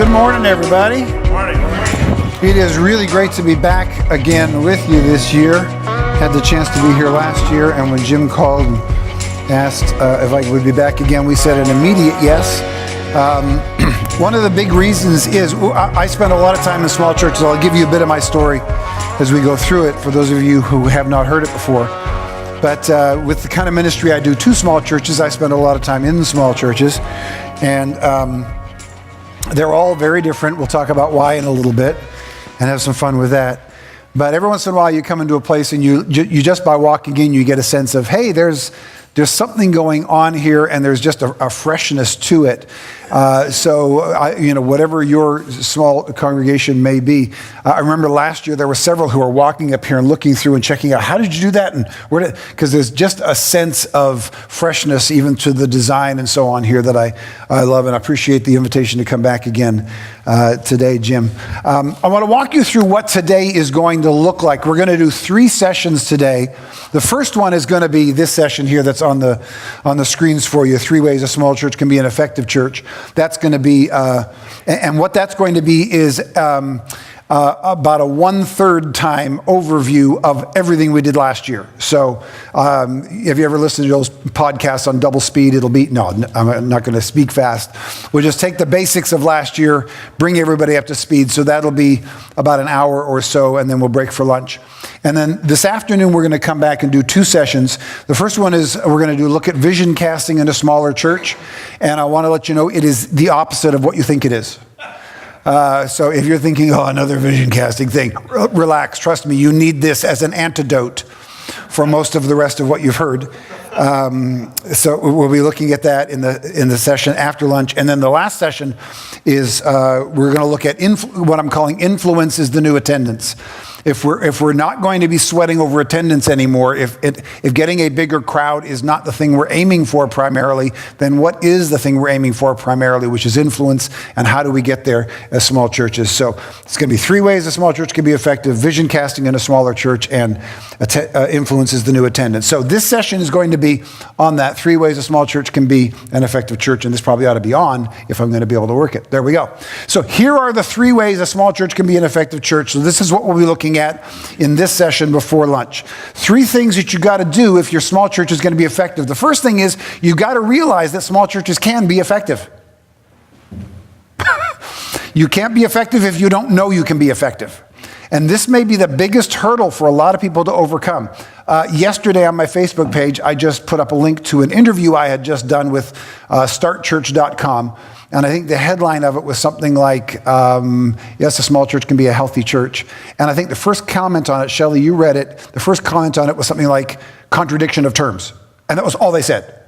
Good morning, everybody. Morning. It is really great to be back again with you this year. Had the chance to be here last year, and when Jim called and asked if I would be back again, we said an immediate yes. One of the big reasons is I spend a lot of time in small churches. I'll give you a bit of my story as we go through it for those of you who have not heard it before. But with the kind of ministry I do to small churches, I spend a lot of time in the small churches. And they're all very different. We'll talk about why in a little bit and have some fun with that. But every once in a while you come into a place and you just by walking in, you get a sense of, hey, there's something going on here, and there's just a freshness to it. Whatever your small congregation may be. I remember last year there were several who were walking up here and looking through and checking out, how did you do that? And because there's just a sense of freshness even to the design and so on here that I love, and I appreciate the invitation to come back again today, Jim. I want to walk you through what today is going to look like. We're going to do 3 sessions today. The first one is going to be this session here that's on the screens for you, 3 ways a small church can be an effective church. That's going to be, and what that's going to be is about a 1/3 time overview of everything we did last year. So have you ever listened to those podcasts on double speed? No, I'm not going to speak fast. We'll just take the basics of last year, bring everybody up to speed. So that'll be about an hour or so, and then we'll break for lunch. And then this afternoon, we're going to come back and do 2 sessions. The first one is we're going to look at vision casting in a smaller church. And I want to let you know it is the opposite of what you think it is. So if you're thinking, another vision casting thing, relax. Trust me, you need this as an antidote for most of the rest of what you've heard. So we'll be looking at that in the session after lunch. And then the last session is we're going to look at what I'm calling influence is the new attendance. If we're not going to be sweating over attendance anymore, if getting a bigger crowd is not the thing we're aiming for primarily, then what is the thing we're aiming for primarily, which is influence, and how do we get there as small churches? So it's going to be 3 ways a small church can be effective: vision casting in a smaller church, and influence is the new attendance. So this session is going to be on that, 3 ways a small church can be an effective church, and this probably ought to be on if I'm going to be able to work it. There we go. So here are the 3 ways a small church can be an effective church. So this is what we'll be looking at in this session before lunch. 3 things that you got to do if your small church is going to be effective. The first thing is you got to realize that small churches can be effective. You can't be effective if you don't know you can be effective. And this may be the biggest hurdle for a lot of people to overcome. Yesterday on my Facebook page, I just put up a link to an interview I had just done with startchurch.com. And I think the headline of it was something like, yes, a small church can be a healthy church. And I think the first comment on it, Shelley, you read it, the first comment on it was something like contradiction of terms. And that was all they said.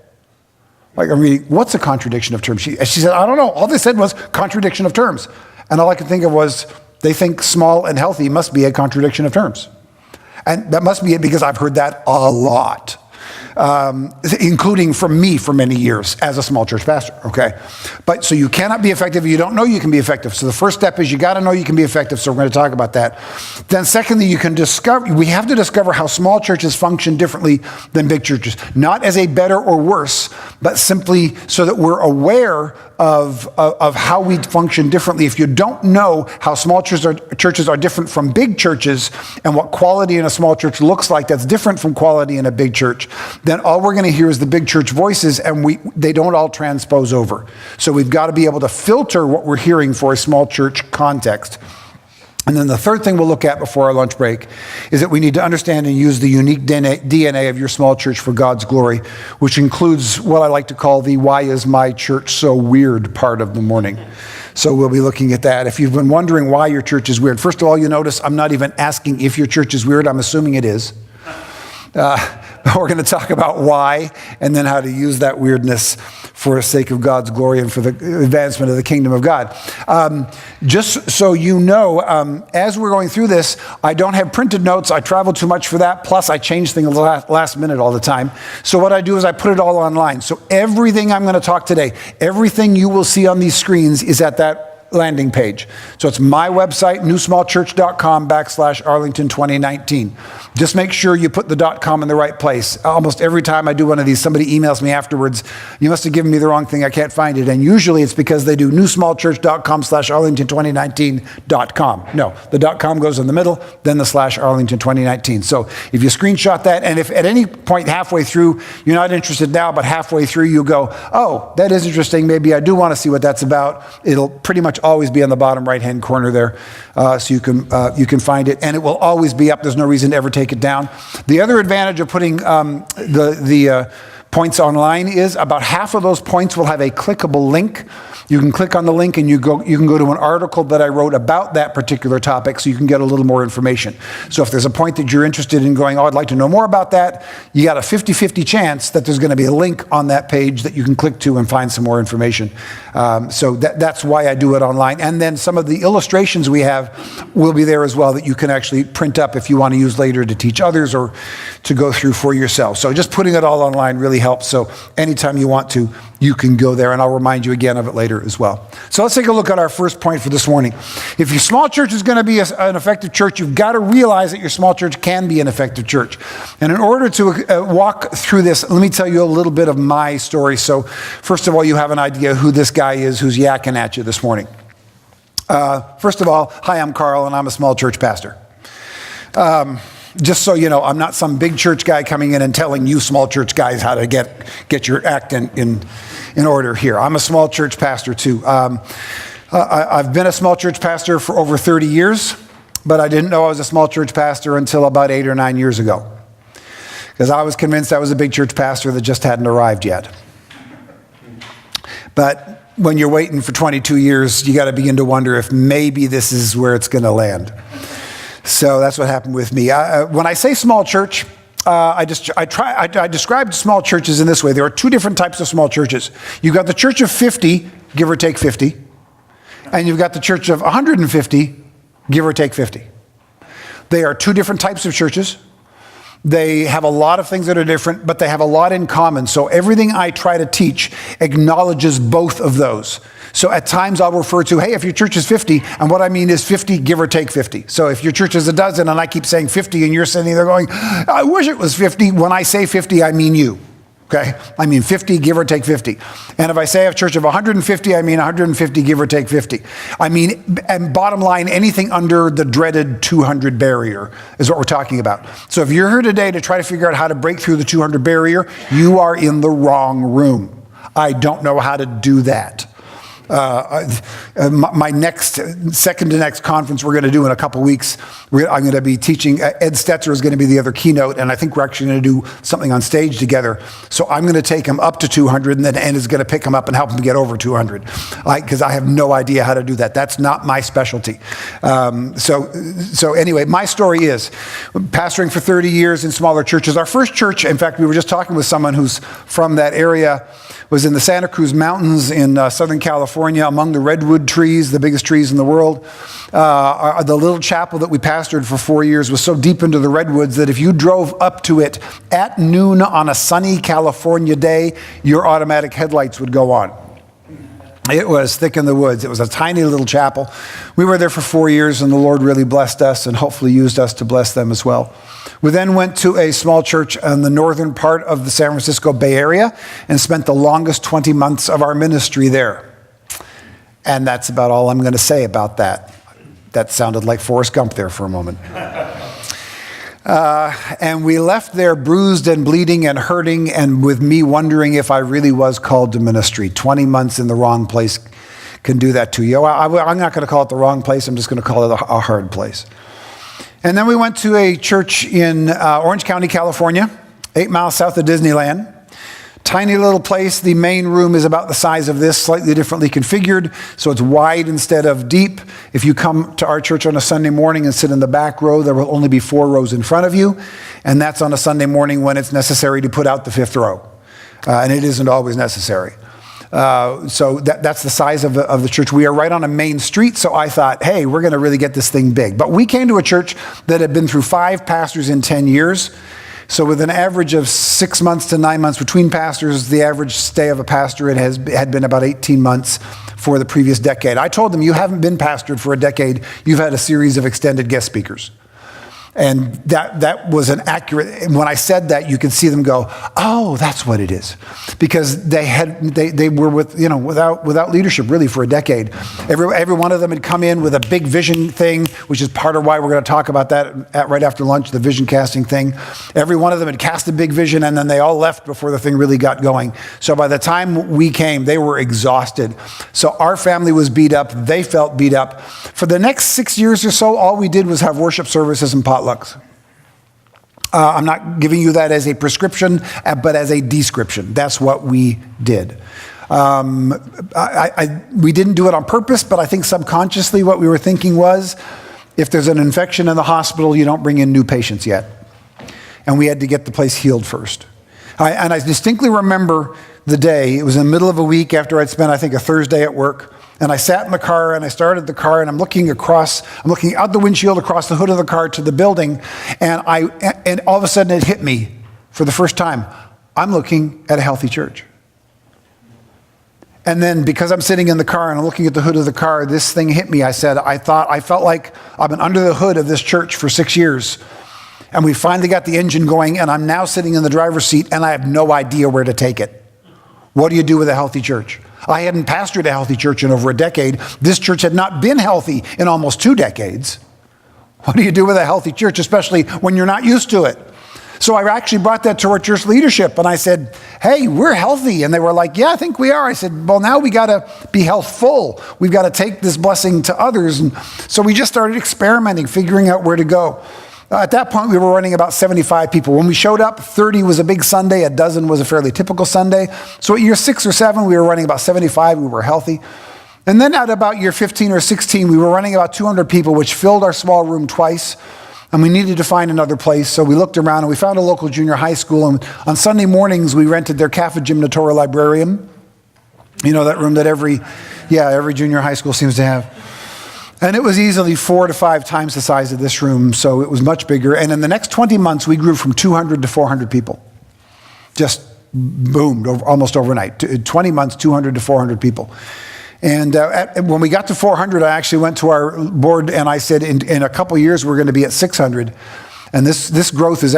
Like, I'm reading, what's a contradiction of terms? She said, I don't know. All they said was contradiction of terms. And all I could think of was, they think small and healthy must be a contradiction of terms. And that must be it, because I've heard that a lot. Including from me for many years as a small church pastor, okay? But so you cannot be effective if you don't know you can be effective. So the first step is you got to know you can be effective, so we're going to talk about that. Then secondly, we have to discover how small churches function differently than big churches. Not as a better or worse, but simply so that we're aware of how we function differently. If you don't know how small churches are different from big churches, and what quality in a small church looks like that's different from quality in a big church, then all we're going to hear is the big church voices, and they don't all transpose over. So we've got to be able to filter what we're hearing for a small church context. And then the third thing we'll look at before our lunch break is that we need to understand and use the unique DNA of your small church for God's glory, which includes what I like to call the "why is my church so weird" part of the morning. So we'll be looking at that. If you've been wondering why your church is weird, first of all, you notice I'm not even asking if your church is weird. I'm assuming it is. We're going to talk about why, and then how to use that weirdness for the sake of God's glory and for the advancement of the kingdom of God. Just so you know, as we're going through this, I don't have printed notes. I travel too much for that. Plus, I change things last minute all the time. So what I do is I put it all online. So everything I'm going to talk today, everything you will see on these screens is at that landing page. So it's my website, newsmallchurch.com/Arlington2019. Just make sure you put the .com in the right place. Almost every time I do one of these, somebody emails me afterwards, you must have given me the wrong thing, I can't find it. And usually it's because they do newsmallchurch.com/Arlington2019.com. No, the .com goes in the middle, then the /Arlington2019. So if you screenshot that, and if at any point halfway through, you're not interested now, but halfway through you go, oh, that is interesting, maybe I do want to see what that's about, it'll pretty much always be on the bottom right-hand corner there, so you can find it, and it will always be up. There's no reason to ever take it down. The other advantage of putting the points online is about half of those points will have a clickable link. You can click on the link and you can go to an article that I wrote about that particular topic, so you can get a little more information. So if there's a point that you're interested in going, oh, I'd like to know more about that, you got a 50-50 chance that there's going to be a link on that page that you can click to and find some more information. So that's why I do it online. And then some of the illustrations we have will be there as well that you can actually print up if you want to use later to teach others or to go through for yourself. So just putting it all online really helps. So anytime you want to, you can go there, and I'll remind you again of it later as well. So let's take a look at our first point for this morning. If your small church is going to be an effective church, you've got to realize that your small church can be an effective church. And in order to walk through this, let me tell you a little bit of my story. So first of all, you have an idea who this guy is who's yakking at you this morning. First of all, hi, I'm Carl, and I'm a small church pastor. Just so you know, I'm not some big church guy coming in and telling you small church guys how to get your act in order here. I'm a small church pastor too. I've been a small church pastor for over 30 years, but I didn't know I was a small church pastor until about 8 or 9 years ago, because I was convinced I was a big church pastor that just hadn't arrived yet. But when you're waiting for 22 years, you got to begin to wonder if maybe this is where it's going to land. So that's what happened with me. When I say small church, I describe small churches in this way. There are two different types of small churches. You've got the church of 50, give or take 50, and you've got the church of 150, give or take 50. They are two different types of churches. They have a lot of things that are different, but they have a lot in common. So everything I try to teach acknowledges both of those. So at times I'll refer to, hey, if your church is 50, and what I mean is 50, give or take 50. So if your church is a dozen and I keep saying 50 and you're sitting there going, I wish it was 50. When I say 50, I mean you. Okay? I mean 50, give or take 50. And if I say a church of 150, I mean 150, give or take 50. I mean, and bottom line, anything under the dreaded 200 barrier is what we're talking about. So if you're here today to try to figure out how to break through the 200 barrier, you are in the wrong room. I don't know how to do that. My second to next conference we're going to do in a couple weeks, I'm going to be teaching. Ed Stetzer is going to be the other keynote, and I think we're actually going to do something on stage together. So I'm going to take him up to 200, and then Ed is going to pick him up and help him get over 200, because I have no idea how to do that. That's not my specialty. So anyway, my story is pastoring for 30 years in smaller churches. Our first church, in fact, we were just talking with someone who's from that area, was in the Santa Cruz Mountains in Southern California, among the redwood trees, the biggest trees in the world. The little chapel that we pastored for 4 years was so deep into the redwoods that if you drove up to it at noon on a sunny California day, your automatic headlights would go on. It was thick in the woods. It was a tiny little chapel. We were there for 4 years, and the Lord really blessed us and hopefully used us to bless them as well. We then went to a small church in the northern part of the San Francisco Bay Area and spent the longest 20 months of our ministry there. And that's about all I'm going to say about that. That sounded like Forrest Gump there for a moment. And we left there bruised and bleeding and hurting, and with me wondering if I really was called to ministry. 20 months in the wrong place can do that to you. I'm not going to call it the wrong place. I'm just going to call it a hard place. And then we went to a church in Orange County, California, 8 miles south of Disneyland. Tiny little place. The main room is about the size of this, slightly differently configured, so it's wide instead of deep. If you come to our church on a Sunday morning and sit in the back row, there will only be 4 rows in front of you, and that's on a Sunday morning when it's necessary to put out the 5th row, and it isn't always necessary. So that's the size of the church. We are right on a main street, so I thought, hey, we're going to really get this thing big. But we came to a church that had been through 5 pastors in 10 years. So with an average of 6 months to 9 months between pastors, the average stay of a pastor had been about 18 months for the previous decade. I told them, you haven't been pastored for a decade. You've had a series of extended guest speakers. And that was an accurate, and when I said that, you could see them go, oh, that's what it is. Because they were without leadership really for a decade. Every one of them had come in with a big vision thing, which is part of why we're going to talk about that right after lunch, the vision casting thing. Every one of them had cast a big vision, and then they all left before the thing really got going. So by the time we came, they were exhausted. So our family was beat up. They felt beat up. For the next 6 years or so, all we did was have worship services and potlucks. I'm not giving you that as a prescription, but as a description. That's what we did. We didn't do it on purpose, but I think subconsciously what we were thinking was, if there's an infection in the hospital, you don't bring in new patients yet. And we had to get the place healed first. And I distinctly remember the day. It was in the middle of a week after I'd spent, I think, a Thursday at work. And I sat in the car and I started the car and I'm looking out the windshield across the hood of the car to the building. And all of a sudden it hit me for the first time. I'm looking at a healthy church. And then because I'm sitting in the car and I'm looking at the hood of the car, this thing hit me. I felt like I've been under the hood of this church for 6 years. And we finally got the engine going and I'm now sitting in the driver's seat and I have no idea where to take it. What do you do with a healthy church? I hadn't pastored a healthy church in over a decade. This church had not been healthy in almost 2 decades. What do you do with a healthy church, especially when you're not used to it? So I actually brought that to our church leadership and I said, hey, we're healthy. And they were like, yeah, I think we are. I said, well, now we got to be healthful. We've got to take this blessing to others. And so we just started experimenting, figuring out where to go. At that point, we were running about 75 people. When we showed up, 30 was a big Sunday, a dozen was a fairly typical Sunday. So at year 6 or 7, we were running about 75, we were healthy. And then at about year 15 or 16, we were running about 200 people, which filled our small room twice. And we needed to find another place. So we looked around and we found a local junior high school. And on Sunday mornings, we rented their Kappa Gymnatorial Librarium. You know, that room that every junior high school seems to have. And it was easily 4 to 5 times the size of this room, so it was much bigger. And in the next 20 months, we grew from 200 to 400 people. Just boomed almost overnight. 20 months, 200 to 400 people. And when we got to 400, I actually went to our board and I said, in a couple years, we're going to be at 600. And this growth is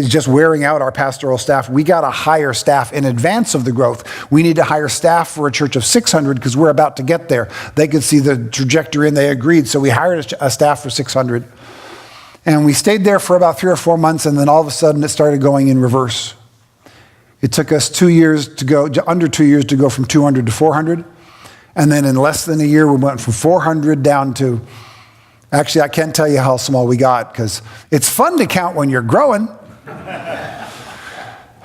just wearing out our pastoral staff. We got to hire staff in advance of the growth. We need to hire staff for a church of 600 because we're about to get there. They could see the trajectory and they agreed. So we hired a staff for 600. And we stayed there for about 3 or 4 months. And then all of a sudden it started going in reverse. It took us under 2 years to go from 200 to 400. And then in less than a year, we went from 400 down to, actually, I can't tell you how small we got because it's fun to count when you're growing.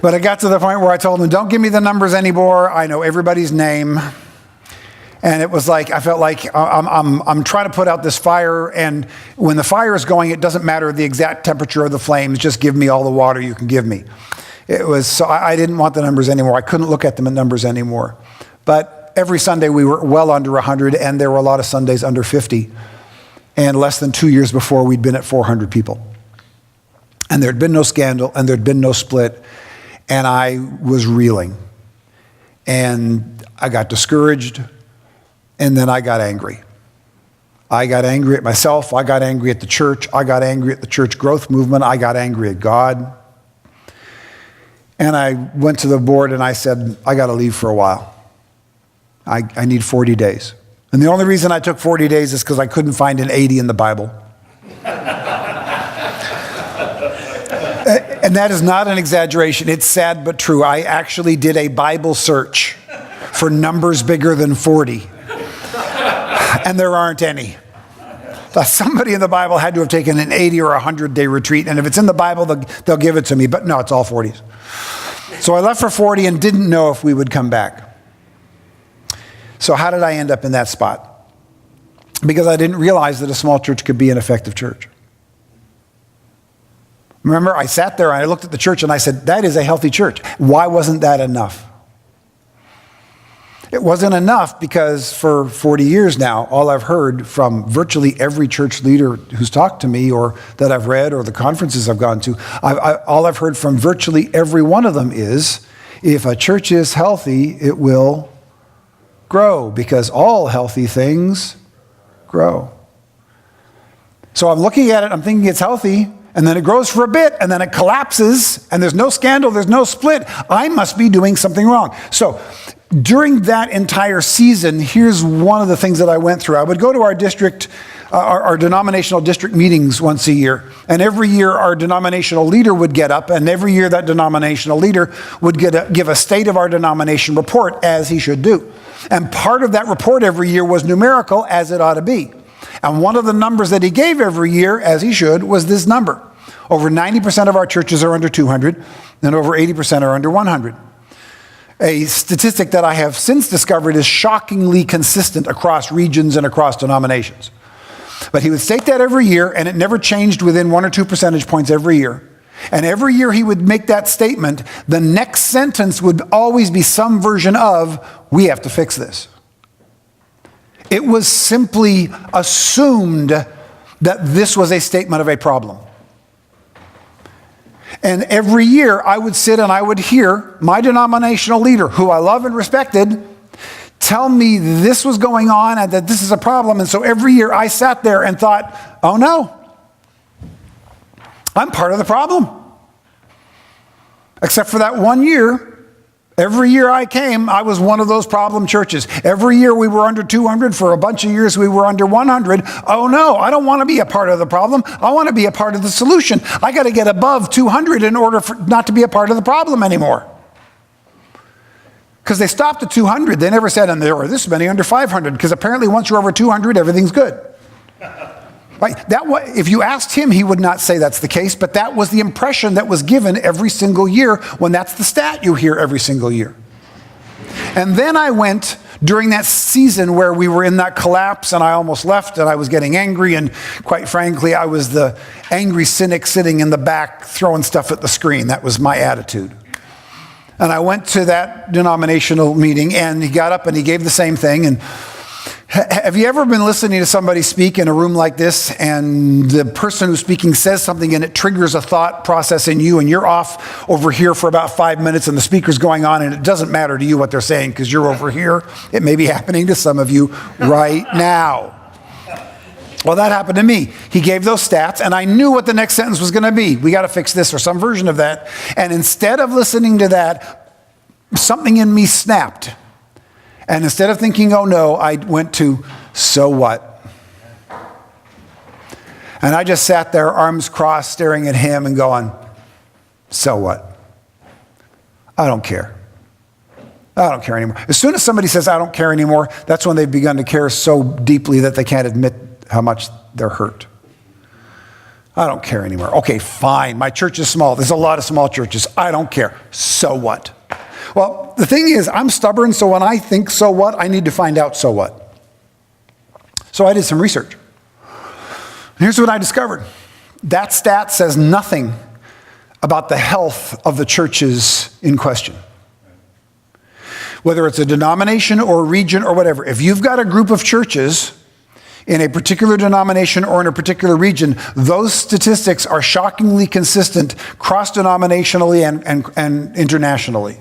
But I got to the point where I told them, don't give me the numbers anymore. I know everybody's name. And it was like, I felt like I'm trying to put out this fire. And when the fire is going, it doesn't matter the exact temperature of the flames. Just give me all the water you can give me. So I didn't want the numbers anymore. I couldn't look at them at numbers anymore. But every Sunday we were well under 100 and there were a lot of Sundays under 50. And less than 2 years before, we'd been at 400 people. And there'd been no scandal, and there'd been no split, and I was reeling. And I got discouraged, and then I got angry. I got angry at myself, I got angry at the church, I got angry at the church growth movement, I got angry at God. And I went to the board and I said, I got to leave for a while. I need 40 days. And the only reason I took 40 days is because I couldn't find an 80 in the Bible. And that is not an exaggeration. It's sad but true. I actually did a Bible search for numbers bigger than 40. And there aren't any. Somebody in the Bible had to have taken an 80 or 100-day retreat. And if it's in the Bible, they'll give it to me. But no, it's all 40s. So I left for 40 and didn't know if we would come back. So how did I end up in that spot? Because I didn't realize that a small church could be an effective church. Remember, I sat there and I looked at the church and I said, that is a healthy church. Why wasn't that enough? It wasn't enough because for 40 years now, all I've heard from virtually every church leader who's talked to me or that I've read or the conferences I've gone to, all I've heard from virtually every one of them is, if a church is healthy, it will grow, because all healthy things grow. So I'm looking at it, I'm thinking it's healthy, and then it grows for a bit, and then it collapses, and there's no scandal, there's no split. I must be doing something wrong. So during that entire season, here's one of the things that I went through. I would go to our district, our denominational district meetings once a year, and every year our denominational leader would get up, and every year that denominational leader would give a state of our denomination report, as he should do. And part of that report every year was numerical, as it ought to be. And one of the numbers that he gave every year, as he should, was this number. Over 90% of our churches are under 200, and over 80% are under 100. A statistic that I have since discovered is shockingly consistent across regions and across denominations. But he would state that every year, and it never changed within 1 or 2 percentage points every year. And every year he would make that statement, the next sentence would always be some version of, we have to fix this. It was simply assumed that this was a statement of a problem. And every year I would sit and I would hear my denominational leader, who I love and respected, tell me this was going on and that this is a problem. And so every year I sat there and thought, oh no, I'm part of the problem. Except for that one year. Every year I came, I was one of those problem churches. Every year we were under 200. For a bunch of years we were under 100. Oh no, I don't want to be a part of the problem. I want to be a part of the solution. I got to get above 200 in order for not to be a part of the problem anymore. Because they stopped at 200. They never said, and there were this many under 500. Because apparently once you're over 200, everything's good. Right? If you asked him, he would not say that's the case, but that was the impression that was given every single year when that's the stat you hear every single year. And then I went during that season where we were in that collapse and I almost left and I was getting angry, and quite frankly, I was the angry cynic sitting in the back throwing stuff at the screen. That was my attitude. And I went to that denominational meeting and he got up and he gave the same thing. And have you ever been listening to somebody speak in a room like this, and the person who's speaking says something and it triggers a thought process in you, and you're off over here for about 5 minutes and the speaker's going on and it doesn't matter to you what they're saying because you're over here? It may be happening to some of you right now. Well, that happened to me. He gave those stats and I knew what the next sentence was going to be. We got to fix this, or some version of that. And instead of listening to that, something in me snapped. And instead of thinking, oh no, I went to, so what? And I just sat there, arms crossed, staring at him and going, so what? I don't care. I don't care anymore. As soon as somebody says, I don't care anymore, that's when they've begun to care so deeply that they can't admit how much they're hurt. I don't care anymore. Okay, fine. My church is small. There's a lot of small churches. I don't care. So what? Well, the thing is, I'm stubborn, so when I think so what, I need to find out so what. So I did some research. Here's what I discovered. That stat says nothing about the health of the churches in question. Whether it's a denomination or a region or whatever, if you've got a group of churches in a particular denomination or in a particular region, those statistics are shockingly consistent cross-denominationally and internationally.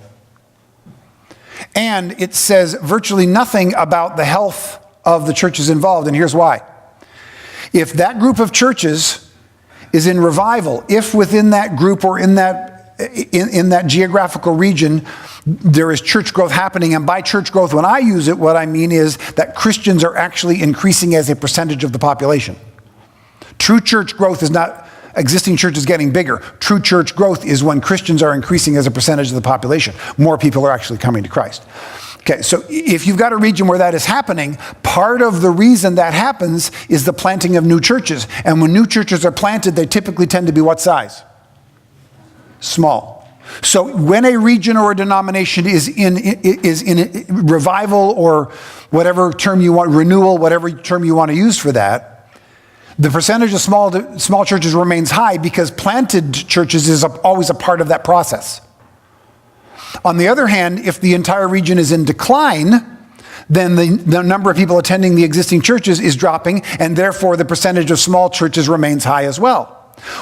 And it says virtually nothing about the health of the churches involved, and here's why. If that group of churches is in revival, if within that group or in that geographical region there is church growth happening, and by church growth, when I use it, what I mean is that Christians are actually increasing as a percentage of the population. True church growth is not existing churches getting bigger. True church growth is when Christians are increasing as a percentage of the population. More people are actually coming to Christ. Okay, so if you've got a region where that is happening, part of the reason that happens is the planting of new churches. And when new churches are planted, they typically tend to be what size? Small. So when a region or a denomination is in revival, or whatever term you want, renewal, whatever term you want to use for that, the percentage of small churches remains high because planted churches is always a part of that process. On the other hand, if the entire region is in decline, then the number of people attending the existing churches is dropping, and therefore the percentage of small churches remains high as well.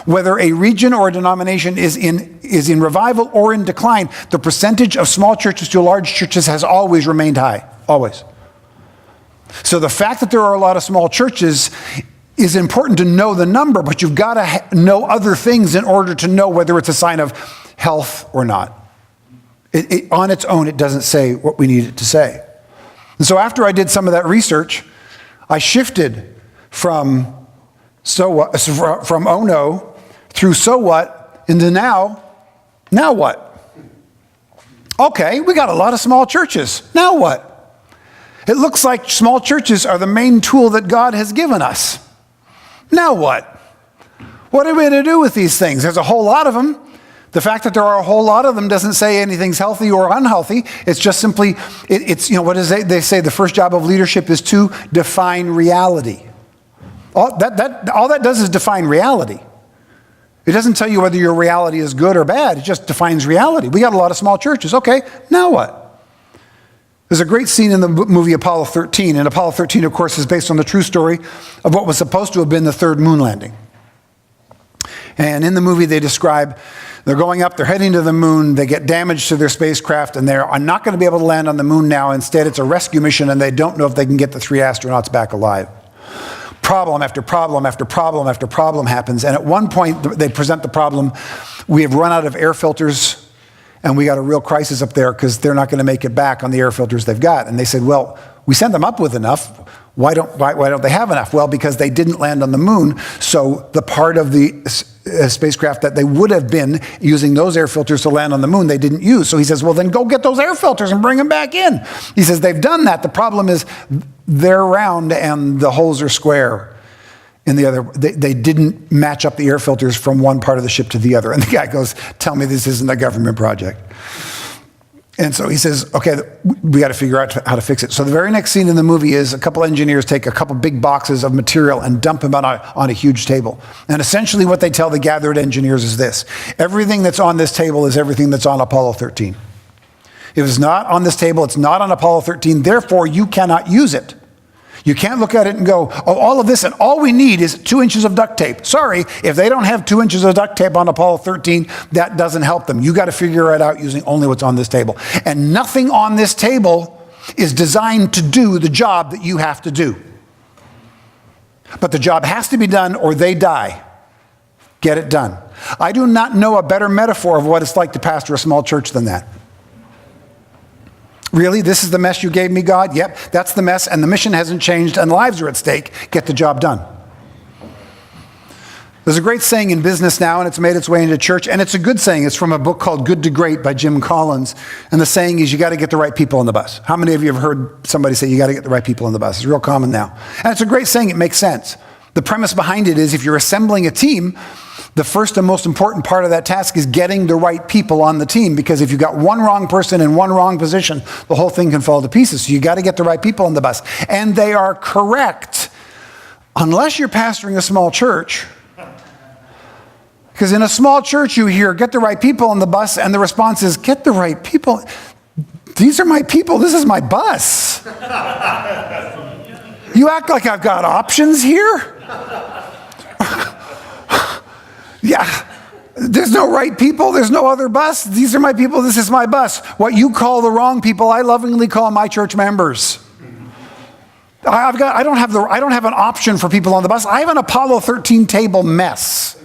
Whether a region or a denomination is in revival or in decline, the percentage of small churches to large churches has always remained high. Always. So the fact that there are a lot of small churches is important to know the number, but you've got to know other things in order to know whether it's a sign of health or not. On its own, it doesn't say what we need it to say. And so after I did some of that research, I shifted from oh no through so what into now what? Okay, we got a lot of small churches. Now what? It looks like small churches are the main tool that God has given us. Now what? What are we to do with these things? There's a whole lot of them. The fact that there are a whole lot of them doesn't say anything's healthy or unhealthy. It's just simply, what is it? They say the first job of leadership is to define reality. All that does is define reality. It doesn't tell you whether your reality is good or bad. It just defines reality. We got a lot of small churches. Okay, now what? There's a great scene in the movie Apollo 13, and Apollo 13, of course, is based on the true story of what was supposed to have been the third moon landing. And in the movie, they describe they're going up, they're heading to the moon, they get damage to their spacecraft, and they're not going to be able to land on the moon now. Instead, it's a rescue mission, and they don't know if they can get the 3 astronauts back alive. Problem after problem after problem after problem happens, and at one point, they present the problem, we have run out of air filters, and we got a real crisis up there because they're not going to make it back on the air filters they've got. And they said, well, we sent them up with enough. Why don't they have enough? Well, because they didn't land on the moon. So the part of the spacecraft that they would have been using those air filters to land on the moon, they didn't use. So he says, well, then go get those air filters and bring them back in. He says, they've done that. The problem is they're round and the holes are square. In the other, they didn't match up the air filters from one part of the ship to the other. And the guy goes, tell me this isn't a government project. And so he says, okay, we got to figure out how to fix it. So the very next scene in the movie is a couple engineers take a couple big boxes of material and dump them on a huge table. And essentially what they tell the gathered engineers is this: everything that's on this table is everything that's on Apollo 13. If it's not on this table, it's not on Apollo 13, therefore you cannot use it. You can't look at it and go, oh, all of this, and all we need is 2 inches of duct tape. Sorry, if they don't have 2 inches of duct tape on Apollo 13, that doesn't help them. You got to figure it out using only what's on this table. And nothing on this table is designed to do the job that you have to do. But the job has to be done or they die. Get it done. I do not know a better metaphor of what it's like to pastor a small church than that. Really? This is the mess you gave me, God? Yep, that's the mess, and the mission hasn't changed, and lives are at stake. Get the job done. There's a great saying in business now, and it's made its way into church, and it's a good saying. It's from a book called Good to Great by Jim Collins, and the saying is, you got to get the right people on the bus. How many of you have heard somebody say, you got to get the right people on the bus? It's real common now. And it's a great saying. It makes sense. The premise behind it is, if you're assembling a team, the first and most important part of that task is getting the right people on the team, because if you've got one wrong person in one wrong position, the whole thing can fall to pieces. So you got to get the right people on the bus. And they are correct, unless you're pastoring a small church. Because in a small church you hear, get the right people on the bus, and the response is, get the right people? These are my people, this is my bus. You act like I've got options here? Yeah, there's no right people, there's no other bus. These are my people, this is my bus. What you call the wrong people, I lovingly call my church members. I don't have an option for people on the bus. I have an Apollo 13 table mess.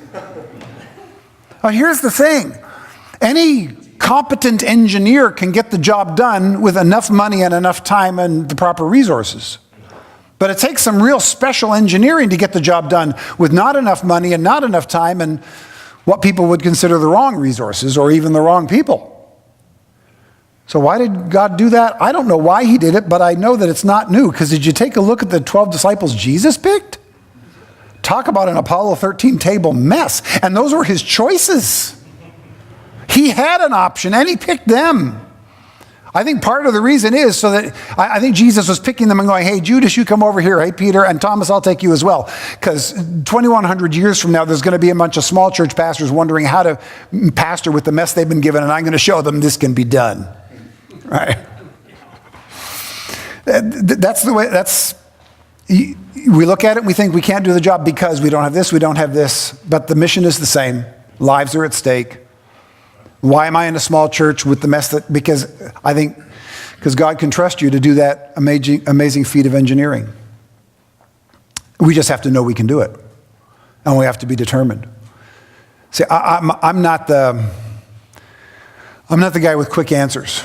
Now here's the thing. Any competent engineer can get the job done with enough money and enough time and the proper resources. But it takes some real special engineering to get the job done with not enough money and not enough time and what people would consider the wrong resources or even the wrong people. So why did God do that? I don't know why he did it, but I know that it's not new. Because did you take a look at the 12 disciples Jesus picked? Talk about an Apollo 13 table mess. And those were his choices. He had an option and he picked them. I think part of the reason is so that I think Jesus was picking them and going, hey, Judas, you come over here. Hey, Peter, and Thomas, I'll take you as well. Because 2,100 years from now, there's going to be a bunch of small church pastors wondering how to pastor with the mess they've been given, and I'm going to show them this can be done. Right? That's the way, we look at it and we think we can't do the job because we don't have this, we don't have this. But the mission is the same. Lives are at stake. Why am I in a small church with the mess because I think because God can trust you to do that amazing feat of engineering. We just have to know we can do it, and we have to be determined. See, I'm not the guy with quick answers.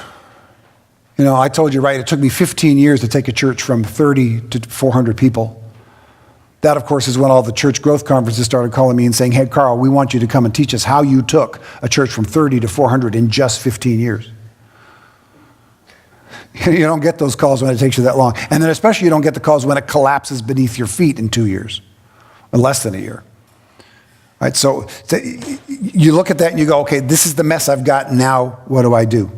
You know, I told you, right, it took me 15 years to take a church from 30 to 400 people. That, of course, is when all the church growth conferences started calling me and saying, hey, Carl, we want you to come and teach us how you took a church from 30 to 400 in just 15 years. You don't get those calls when it takes you that long. And then especially you don't get the calls when it collapses beneath your feet in 2 years, or less than a year. Right? So you look at that and you go, okay, this is the mess I've got. Now what do I do?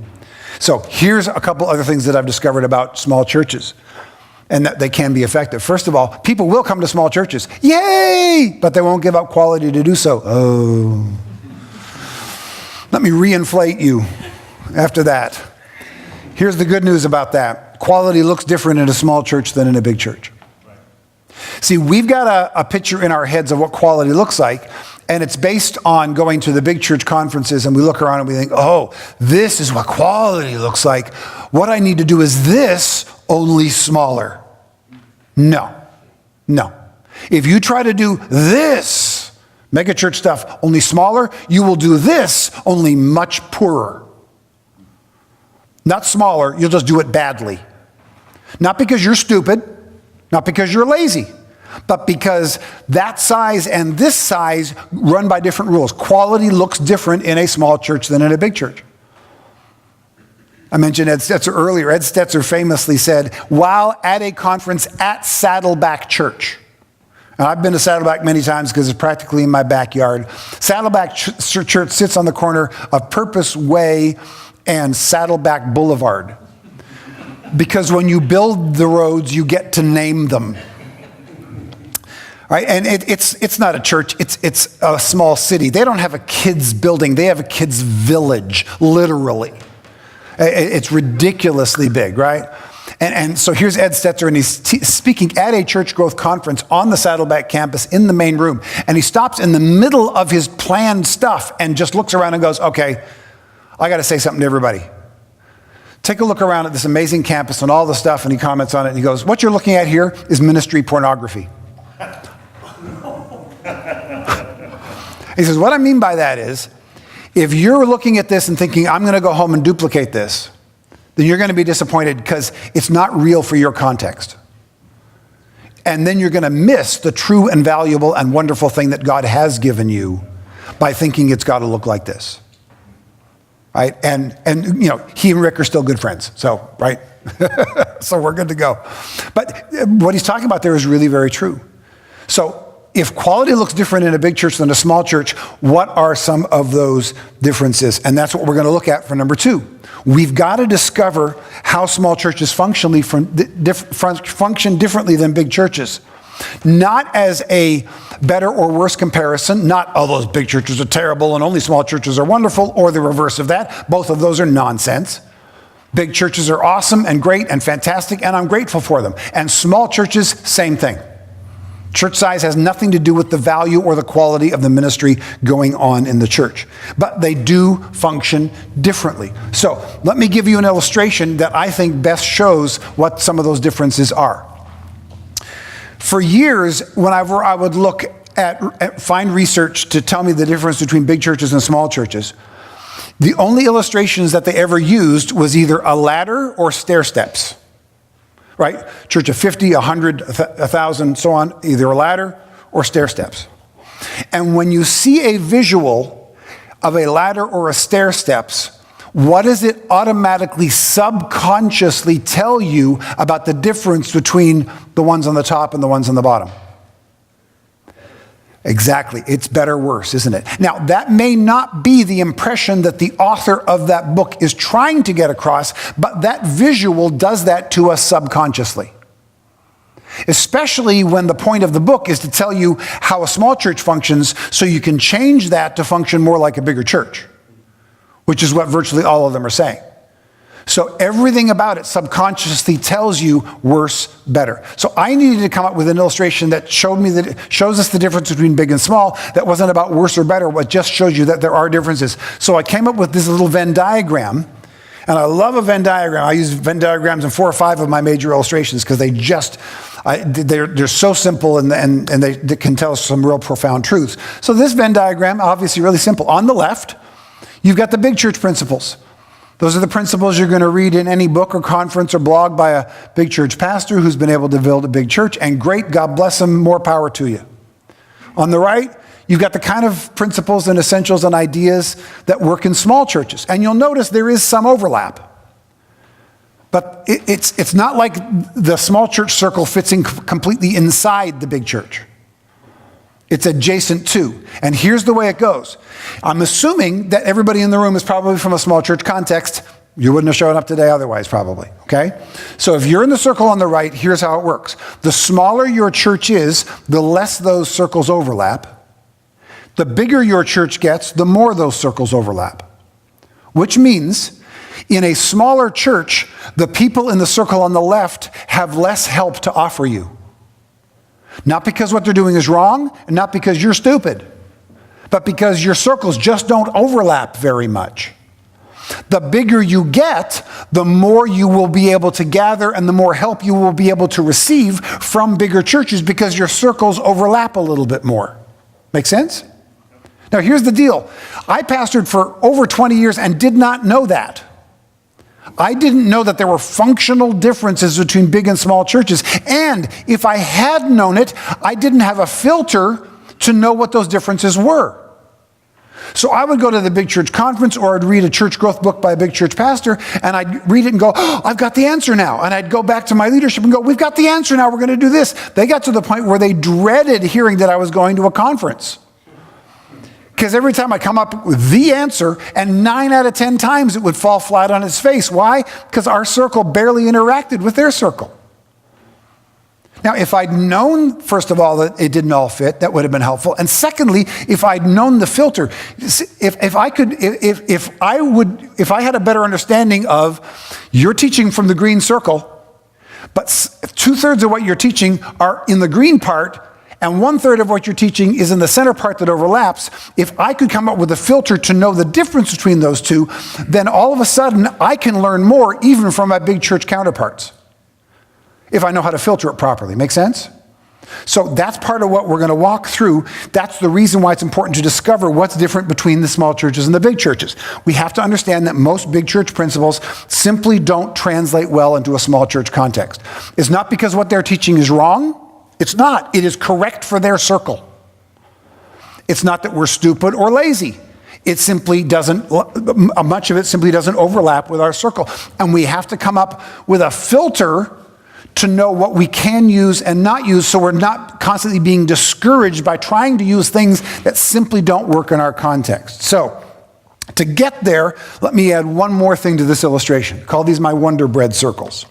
So here's a couple other things that I've discovered about small churches and that they can be effective. First of all, people will come to small churches. Yay! But they won't give up quality to do so. Oh. Let me reinflate you after that. Here's the good news about that. Quality looks different in a small church than in a big church. See, we've got a picture in our heads of what quality looks like, and it's based on going to the big church conferences, and we look around and we think, oh, this is what quality looks like. What I need to do is this, only smaller. No. If you try to do this, mega church stuff, only smaller, you will do this, only much poorer. Not smaller, you'll just do it badly. Not because you're stupid, not because you're lazy, but because that size and this size run by different rules. Quality looks different in a small church than in a big church. I mentioned Ed Stetzer earlier. Ed Stetzer famously said, while at a conference at Saddleback Church, and I've been to Saddleback many times because it's practically in my backyard. Saddleback Church sits on the corner of Purpose Way and Saddleback Boulevard. Because when you build the roads, you get to name them. Right? And it's not a church, it's a small city. They don't have a kids building, they have a kids village, literally. It's ridiculously big, right? And so here's Ed Stetzer, and he's speaking at a church growth conference on the Saddleback campus in the main room. And he stops in the middle of his planned stuff and just looks around and goes, okay, I got to say something to everybody. Take a look around at this amazing campus and all the stuff, and he comments on it, and he goes, what you're looking at here is ministry pornography. He says, what I mean by that is, if you're looking at this and thinking, I'm going to go home and duplicate this, then you're going to be disappointed because it's not real for your context. And then you're going to miss the true and valuable and wonderful thing that God has given you by thinking it's got to look like this. Right? And you know, he and Rick are still good friends. So, right? So we're good to go. But what he's talking about there is really very true. So if quality looks different in a big church than a small church, what are some of those differences? And that's what we're going to look at for number 2. We've got to discover how small churches function differently than big churches. Not as a better or worse comparison, not, oh, those big churches are terrible and only small churches are wonderful, or the reverse of that. Both of those are nonsense. Big churches are awesome and great and fantastic, and I'm grateful for them. And small churches, same thing. Church size has nothing to do with the value or the quality of the ministry going on in the church. But they do function differently. So let me give you an illustration that I think best shows what some of those differences are. For years, whenever I would look at find research to tell me the difference between big churches and small churches, the only illustrations that they ever used was either a ladder or stair steps. Right? Church of 50, 100, 1,000, so on, either a ladder or stair steps. And when you see a visual of a ladder or a stair steps, what does it automatically, subconsciously tell you about the difference between the ones on the top and the ones on the bottom? Exactly. It's better or worse, isn't it? Now, that may not be the impression that the author of that book is trying to get across, but that visual does that to us subconsciously. Especially when the point of the book is to tell you how a small church functions so you can change that to function more like a bigger church, which is what virtually all of them are saying. So everything about it subconsciously tells you worse, better. So I needed to come up with an illustration that shows us the difference between big and small. That wasn't about worse or better, but just shows you that there are differences. So I came up with this little Venn diagram, And I love a Venn diagram. I use Venn diagrams in 4 or 5 of my major illustrations because they're so simple and they can tell us some real profound truths. So this Venn diagram, obviously really simple. On the left, you've got the big church principles. Those are the principles you're going to read in any book or conference or blog by a big church pastor who's been able to build a big church. And great, God bless him, more power to you. On the right, you've got the kind of principles and essentials and ideas that work in small churches. And you'll notice there is some overlap. But it's not like the small church circle fits in completely inside the big church. It's adjacent to. And here's the way it goes. I'm assuming that everybody in the room is probably from a small church context. You wouldn't have shown up today otherwise, probably, okay? So if you're in the circle on the right, here's how it works. The smaller your church is, the less those circles overlap. The bigger your church gets, the more those circles overlap. Which means, in a smaller church, the people in the circle on the left have less help to offer you. Not because what they're doing is wrong, and not because you're stupid, but because your circles just don't overlap very much. The bigger you get, the more you will be able to gather and the more help you will be able to receive from bigger churches because your circles overlap a little bit more. Make sense? Now here's the deal. I pastored for over 20 years and did not know that. I didn't know that there were functional differences between big and small churches. And if I had known it, I didn't have a filter to know what those differences were. So I would go to the big church conference or I'd read a church growth book by a big church pastor and I'd read it and go, oh, I've got the answer now. And I'd go back to my leadership and go, we've got the answer now, we're going to do this. They got to the point where they dreaded hearing that I was going to a conference. Because every time I come up with the answer, and 9 out of 10 times it would fall flat on its face. Why? Because our circle barely interacted with their circle. Now, if I'd known, first of all, that it didn't all fit, that would have been helpful. And secondly, if I'd known the filter, if I had a better understanding of you're teaching from the green circle, but 2/3 of what you're teaching are in the green part, and 1/3 of what you're teaching is in the center part that overlaps, if I could come up with a filter to know the difference between those two, then all of a sudden I can learn more even from my big church counterparts, if I know how to filter it properly. Make sense? So that's part of what we're going to walk through. That's the reason why it's important to discover what's different between the small churches and the big churches. We have to understand that most big church principles simply don't translate well into a small church context. It's not because what they're teaching is wrong. It's not. It is correct for their circle. It's not that we're stupid or lazy. It simply doesn't, much of it simply doesn't overlap with our circle. And we have to come up with a filter to know what we can use and not use, so we're not constantly being discouraged by trying to use things that simply don't work in our context. So, to get there, let me add one more thing to this illustration. Call these my Wonder Bread circles.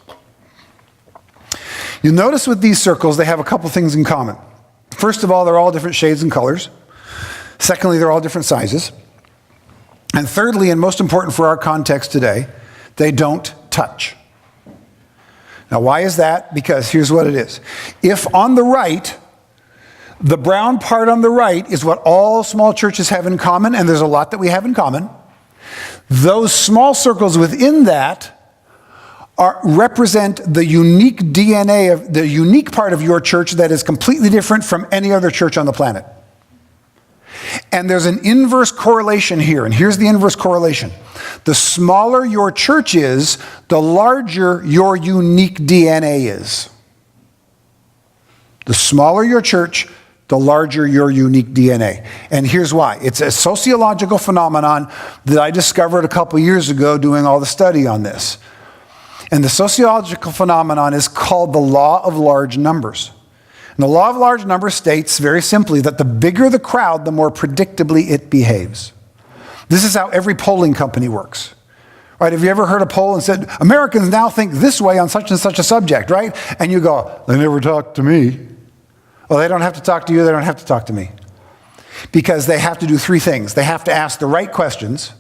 You'll notice with these circles, they have a couple things in common. First of all, they're all different shades and colors. Secondly, they're all different sizes. And thirdly, and most important for our context today, they don't touch. Now, why is that? Because here's what it is. If on the right, the brown part on the right is what all small churches have in common, and there's a lot that we have in common, those small circles within that represent the unique DNA of the unique part of your church that is completely different from any other church on the planet. And there's an inverse correlation here, and here's the inverse correlation. The smaller your church is, the larger your unique DNA is. The smaller your church, the larger your unique DNA. And here's why. It's a sociological phenomenon that I discovered a couple years ago doing all the study on this. And the sociological phenomenon is called the law of large numbers. And the law of large numbers states very simply that the bigger the crowd, the more predictably it behaves. This is how every polling company works. Right? Have you ever heard a poll and said, Americans now think this way on such and such a subject, right? And you go, they never talk to me. Well, they don't have to talk to you, they don't have to talk to me. Because they have to do 3 things. They have to ask the right questions.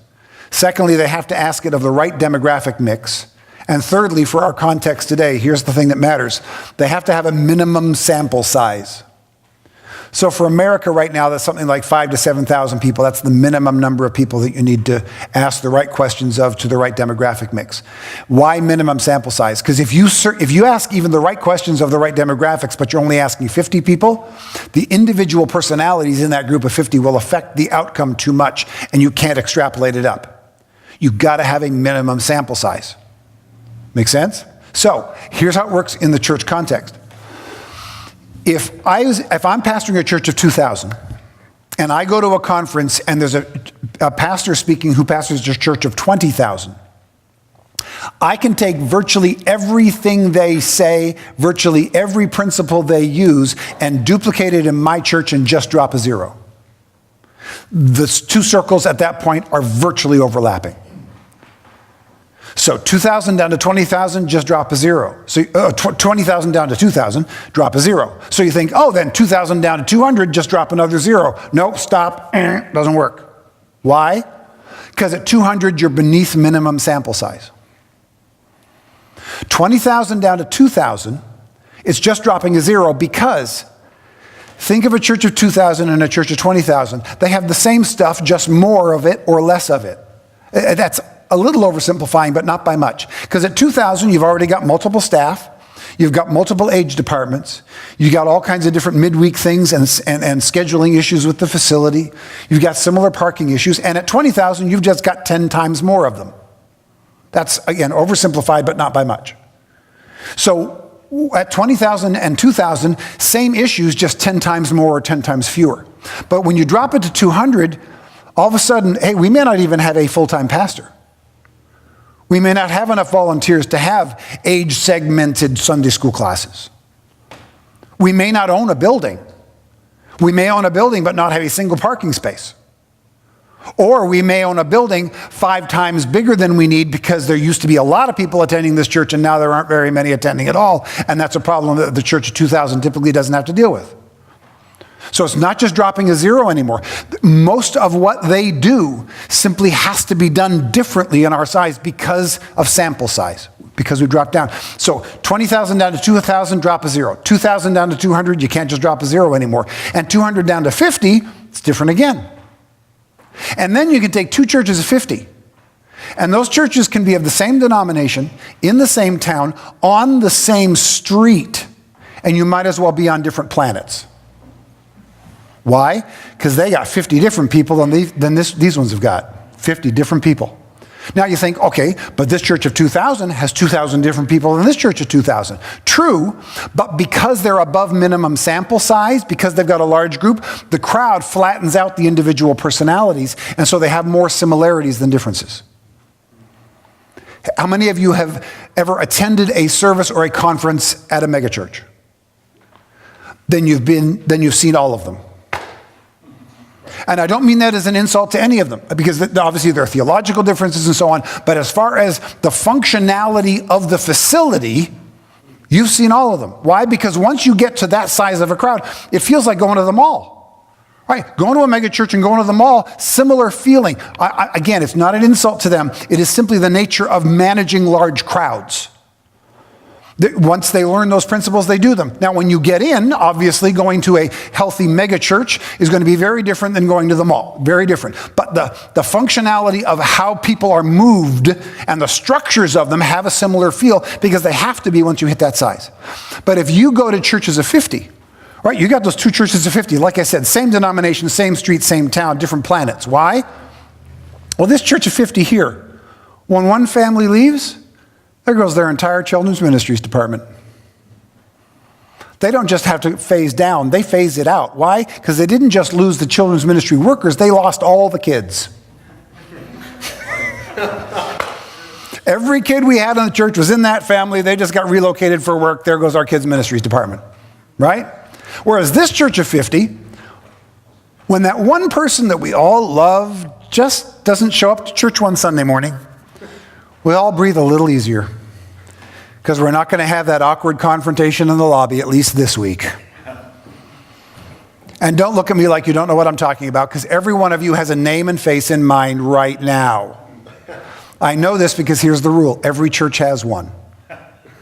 Secondly, they have to ask it of the right demographic mix. And thirdly, for our context today, here's the thing that matters. They have to have a minimum sample size. So for America right now, that's something like 5,000 to 7,000 people. That's the minimum number of people that you need to ask the right questions of to the right demographic mix. Why minimum sample size? Because if you ask even the right questions of the right demographics, but you're only asking 50 people, the individual personalities in that group of 50 will affect the outcome too much, and you can't extrapolate it up. You've got to have a minimum sample size. Make sense? So here's how it works in the church context. If I'm pastoring a church of 2,000 and I go to a conference and there's a pastor speaking who pastors a church of 20,000, I can take virtually everything they say, virtually every principle they use, and duplicate it in my church and just drop a zero. The two circles at that point are virtually overlapping. So 2,000 down to 20,000, just drop a zero. So 20,000 down to 2,000, drop a zero. So you think, oh, then 2,000 down to 200, just drop another zero. Nope, stop, doesn't work. Why? Because at 200, you're beneath minimum sample size. 20,000 down to 2,000, it's just dropping a zero because think of a church of 2,000 and a church of 20,000. They have the same stuff, just more of it or less of it. That's a little oversimplifying, but not by much. Because at 2,000, you've already got multiple staff, you've got multiple age departments, you've got all kinds of different midweek things and scheduling issues with the facility, you've got similar parking issues, and at 20,000, you've just got 10 times more of them. That's, again, oversimplified, but not by much. So at 20,000 and 2,000, same issues, just 10 times more or 10 times fewer. But when you drop it to 200, all of a sudden, hey, we may not even have a full-time pastor. We may not have enough volunteers to have age-segmented Sunday school classes. We may not own a building. We may own a building but not have a single parking space. Or we may own a building 5 times bigger than we need because there used to be a lot of people attending this church and now there aren't very many attending at all, and that's a problem that the church of 2,000 typically doesn't have to deal with. So it's not just dropping a zero anymore. Most of what they do simply has to be done differently in our size because of sample size, because we dropped down. So 20,000 down to 2,000, drop a zero. 2,000 down to 200, you can't just drop a zero anymore. And 200 down to 50, it's different again. And then you can take 2 churches of 50. And those churches can be of the same denomination, in the same town, on the same street. And you might as well be on different planets. Why? Because they got 50 different people than these ones have got. 50 different people. Now you think, okay, but this church of 2,000 has 2,000 different people than this church of 2,000. True, but because they're above minimum sample size, because they've got a large group, the crowd flattens out the individual personalities, and so they have more similarities than differences. How many of you have ever attended a service or a conference at a megachurch? Then you've seen all of them. And I don't mean that as an insult to any of them, because obviously there are theological differences and so on, but as far as the functionality of the facility, you've seen all of them. Why? Because once you get to that size of a crowd, it feels like going to the mall. Right? Going to a mega church and going to the mall, similar feeling. Again, it's not an insult to them. It is simply the nature of managing large crowds. Once they learn those principles, they do them. Now, when you get in, obviously, going to a healthy mega church is going to be very different than going to the mall. Very different. But the functionality of how people are moved and the structures of them have a similar feel because they have to be once you hit that size. But if you go to churches of 50, right, you got those 2 churches of 50. Like I said, same denomination, same street, same town, different planets. Why? Well, this church of 50 here, when one family leaves, there goes their entire children's ministries department. They don't just have to phase down, they phase it out. Why? Because they didn't just lose the children's ministry workers, they lost all the kids. Every kid we had in the church was in that family, they just got relocated for work, there goes our kids' ministries department. Right? Whereas this church of 50, when that one person that we all love just doesn't show up to church one Sunday morning, we all breathe a little easier because we're not going to have that awkward confrontation in the lobby, at least this week. And don't look at me like you don't know what I'm talking about, because every one of you has a name and face in mind right now. I know this because here's the rule. Every church has one.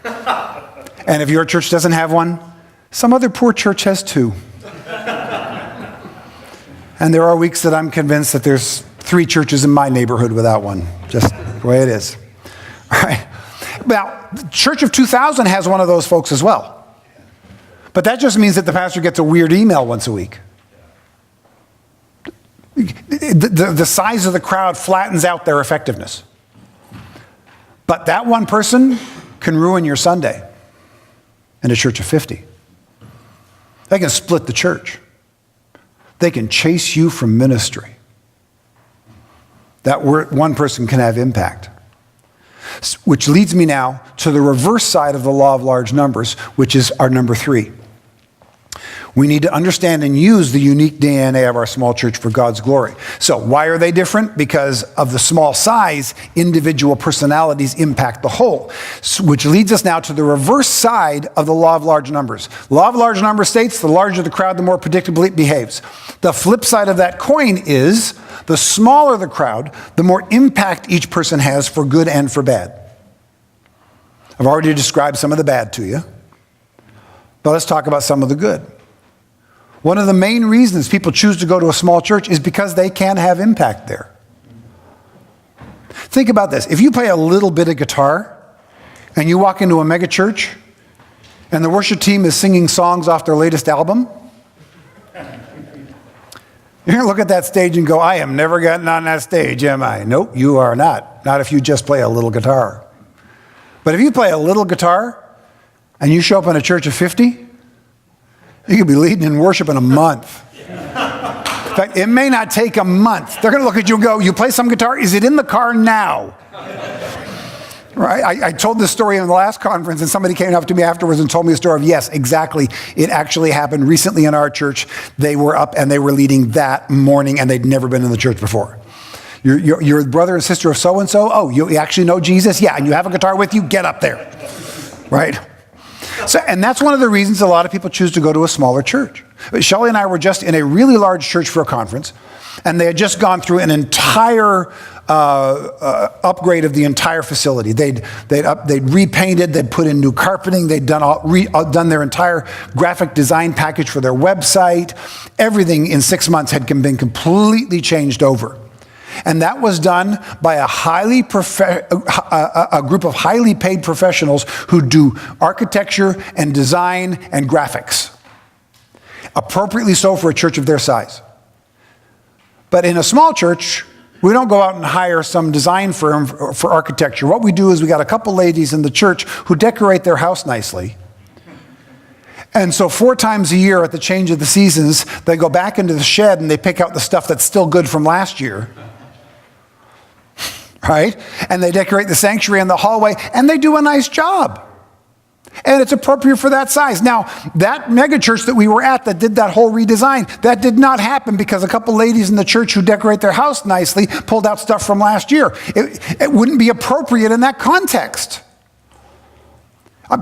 And if your church doesn't have one, some other poor church has 2. And there are weeks that I'm convinced that there's 3 churches in my neighborhood without one. Just the way it is. All right. Now, the Church of 2000 has one of those folks as well. But that just means that the pastor gets a weird email once a week. The size of the crowd flattens out their effectiveness. But that one person can ruin your Sunday in a church of 50. They can split the church. They can chase you from ministry. That one person can have impact. Which leads me now to the reverse side of the law of large numbers, which is our number 3. We need to understand and use the unique DNA of our small church for God's glory. So why are they different? Because of the small size, individual personalities impact the whole. Which leads us now to the reverse side of the law of large numbers. Law of large numbers states the larger the crowd, the more predictably it behaves. The flip side of that coin is the smaller the crowd, the more impact each person has for good and for bad. I've already described some of the bad to you, but let's talk about some of the good. One of the main reasons people choose to go to a small church is because they can have impact there. Think about this. If you play a little bit of guitar and you walk into a mega church and the worship team is singing songs off their latest album, you're going to look at that stage and go, I am never getting on that stage, am I? Nope, you are not. Not if you just play a little guitar. But if you play a little guitar and you show up in a church of 50, you could be leading in worship in a month. In fact, it may not take a month. They're going to look at you and go, you play some guitar? Is it in the car now? Right? I told this story in the last conference, and somebody came up to me afterwards and told me a story of, yes, exactly. It actually happened recently in our church. They were up and they were leading that morning, and they'd never been in the church before. You're brother and sister of so-and-so? Oh, you actually know Jesus? Yeah, and you have a guitar with you? Get up there. Right? So, and that's one of the reasons a lot of people choose to go to a smaller church. Shelley and I were just in a really large church for a conference, and they had just gone through an entire upgrade of the entire facility. They'd repainted, they'd put in new carpeting, they'd done their entire graphic design package for their website. Everything in 6 months had been completely changed over. And that was done by a group of highly paid professionals who do architecture and design and graphics. Appropriately so for a church of their size. But in a small church, we don't go out and hire some design firm for architecture. What we do is we got a couple ladies in the church who decorate their house nicely. And so 4 times a year at the change of the seasons, they go back into the shed and they pick out the stuff that's still good from last year. Right? And they decorate the sanctuary and the hallway, and they do a nice job. And it's appropriate for that size. Now, that mega church that we were at that did that whole redesign, that did not happen because a couple ladies in the church who decorate their house nicely pulled out stuff from last year. It wouldn't be appropriate in that context.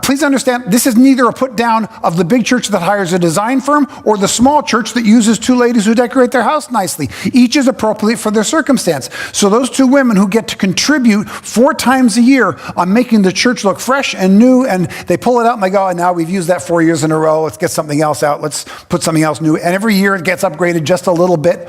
Please understand, this is neither a put down of the big church that hires a design firm or the small church that uses 2 ladies who decorate their house nicely. Each is appropriate for their circumstance. So those 2 women who get to contribute 4 times a year on making the church look fresh and new, and they pull it out and they go, and now we've used that 4 years in a row, let's get something else out, let's put something else new. And every year it gets upgraded just a little bit.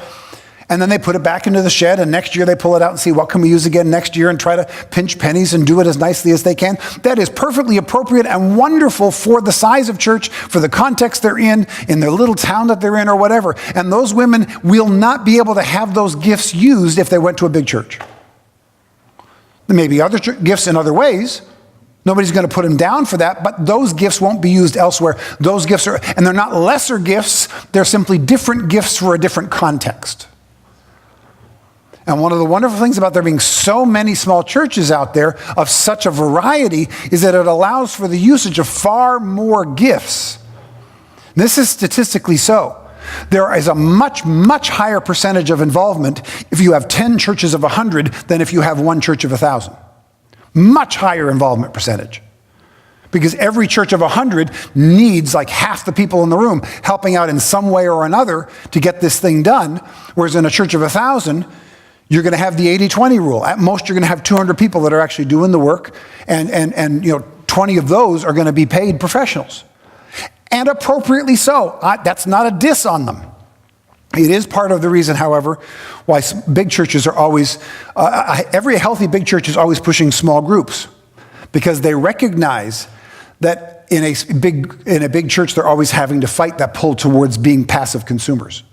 And then they put it back into the shed, and next year they pull it out and see what can we use again next year and try to pinch pennies and do it as nicely as they can. That is perfectly appropriate and wonderful for the size of church, for the context they're in their little town that they're in or whatever. And those women will not be able to have those gifts used if they went to a big church. There may be other gifts in other ways. Nobody's going to put them down for that, but those gifts won't be used elsewhere. Those gifts are, and they're not lesser gifts, they're simply different gifts for a different context. And one of the wonderful things about there being so many small churches out there of such a variety is that it allows for the usage of far more gifts. This is statistically so. There is a much, much higher percentage of involvement if you have 10 churches of 100 than if you have 1 church of 1,000. Much higher involvement percentage. Because every church of 100 needs like half the people in the room helping out in some way or another to get this thing done. Whereas in a church of 1,000, you're going to have the 80-20 rule. At most, you're going to have 200 people that are actually doing the work, and 20 of those are going to be paid professionals. And appropriately so. That's not a diss on them. It is part of the reason, however, why big churches are always, every healthy big church is always pushing small groups, because they recognize that in a big church, they're always having to fight that pull towards being passive consumers.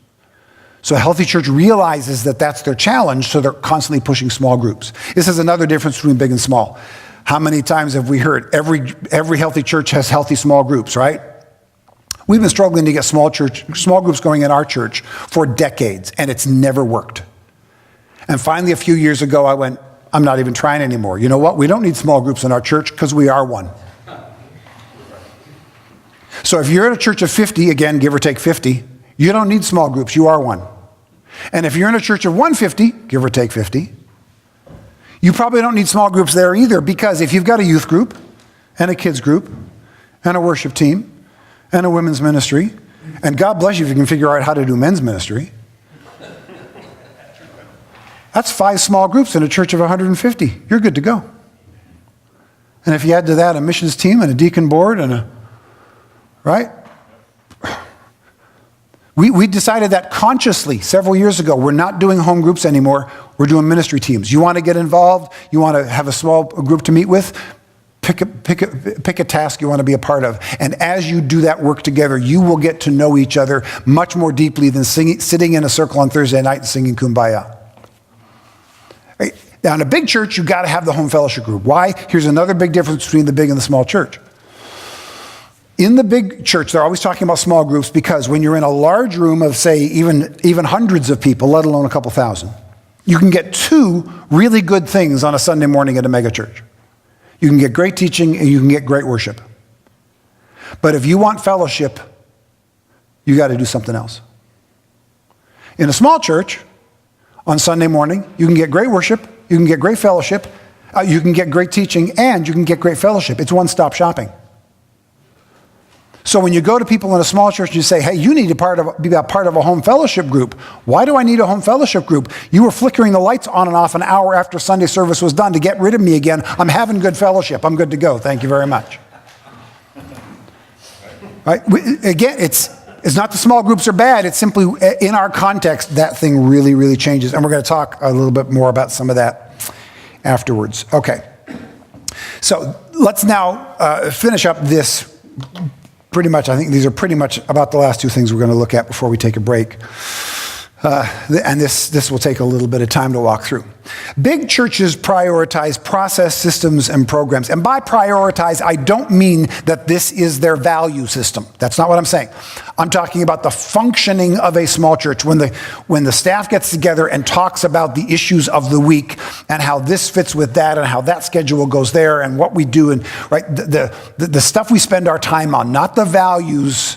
So a healthy church realizes that that's their challenge, so they're constantly pushing small groups. This is another difference between big and small. How many times have we heard every healthy church has healthy small groups, right? We've been struggling to get small groups going in our church for decades, and it's never worked. And finally, a few years ago, I went, I'm not even trying anymore. You know what? We don't need small groups in our church because we are one. So if you're at a church of 50, again, give or take 50, you don't need small groups. You are one. And if you're in a church of 150, give or take 50, you probably don't need small groups there either, because if you've got a youth group and a kids group and a worship team and a women's ministry, and God bless you if you can figure out how to do men's ministry, that's 5 small groups in a church of 150. You're good to go. And if you add to that a missions team and a deacon board and right? We decided that consciously several years ago. We're not doing home groups anymore. We're doing ministry teams. You want to get involved? You want to have a small group to meet with? Pick a task you want to be a part of. And as you do that work together, you will get to know each other much more deeply than sitting in a circle on Thursday night and singing Kumbaya. Right? Now, in a big church, you've got to have the home fellowship group. Why? Here's another big difference between the big and the small church. In the big church, they're always talking about small groups, because when you're in a large room of, say, even hundreds of people, let alone a couple thousand, you can get 2 really good things on a Sunday morning at a mega church. You can get great teaching and you can get great worship. But if you want fellowship, you got to do something else. In a small church, on Sunday morning, you can get great worship, you can get great fellowship, you can get great teaching, and you can get great fellowship. It's one-stop shopping. So when you go to people in a small church and you say, hey, you need to be a part of a home fellowship group. Why do I need a home fellowship group? You were flickering the lights on and off an hour after Sunday service was done to get rid of me again. I'm having good fellowship. I'm good to go. Thank you very much. Right? Again, it's not the small groups are bad. It's simply in our context, that thing really, really changes. And we're going to talk a little bit more about some of that afterwards. Okay. So let's now finish up this. Pretty much, I think these are pretty much about the last 2 things we're going to look at before we take a break. And this will take a little bit of time to walk through. Big churches prioritize process, systems, and programs. And by prioritize, I don't mean that this is their value system. That's not what I'm saying. I'm talking about the functioning of a small church. When the staff gets together and talks about the issues of the week and how this fits with that and how that schedule goes there and what we do, and right, the stuff we spend our time on, not the values,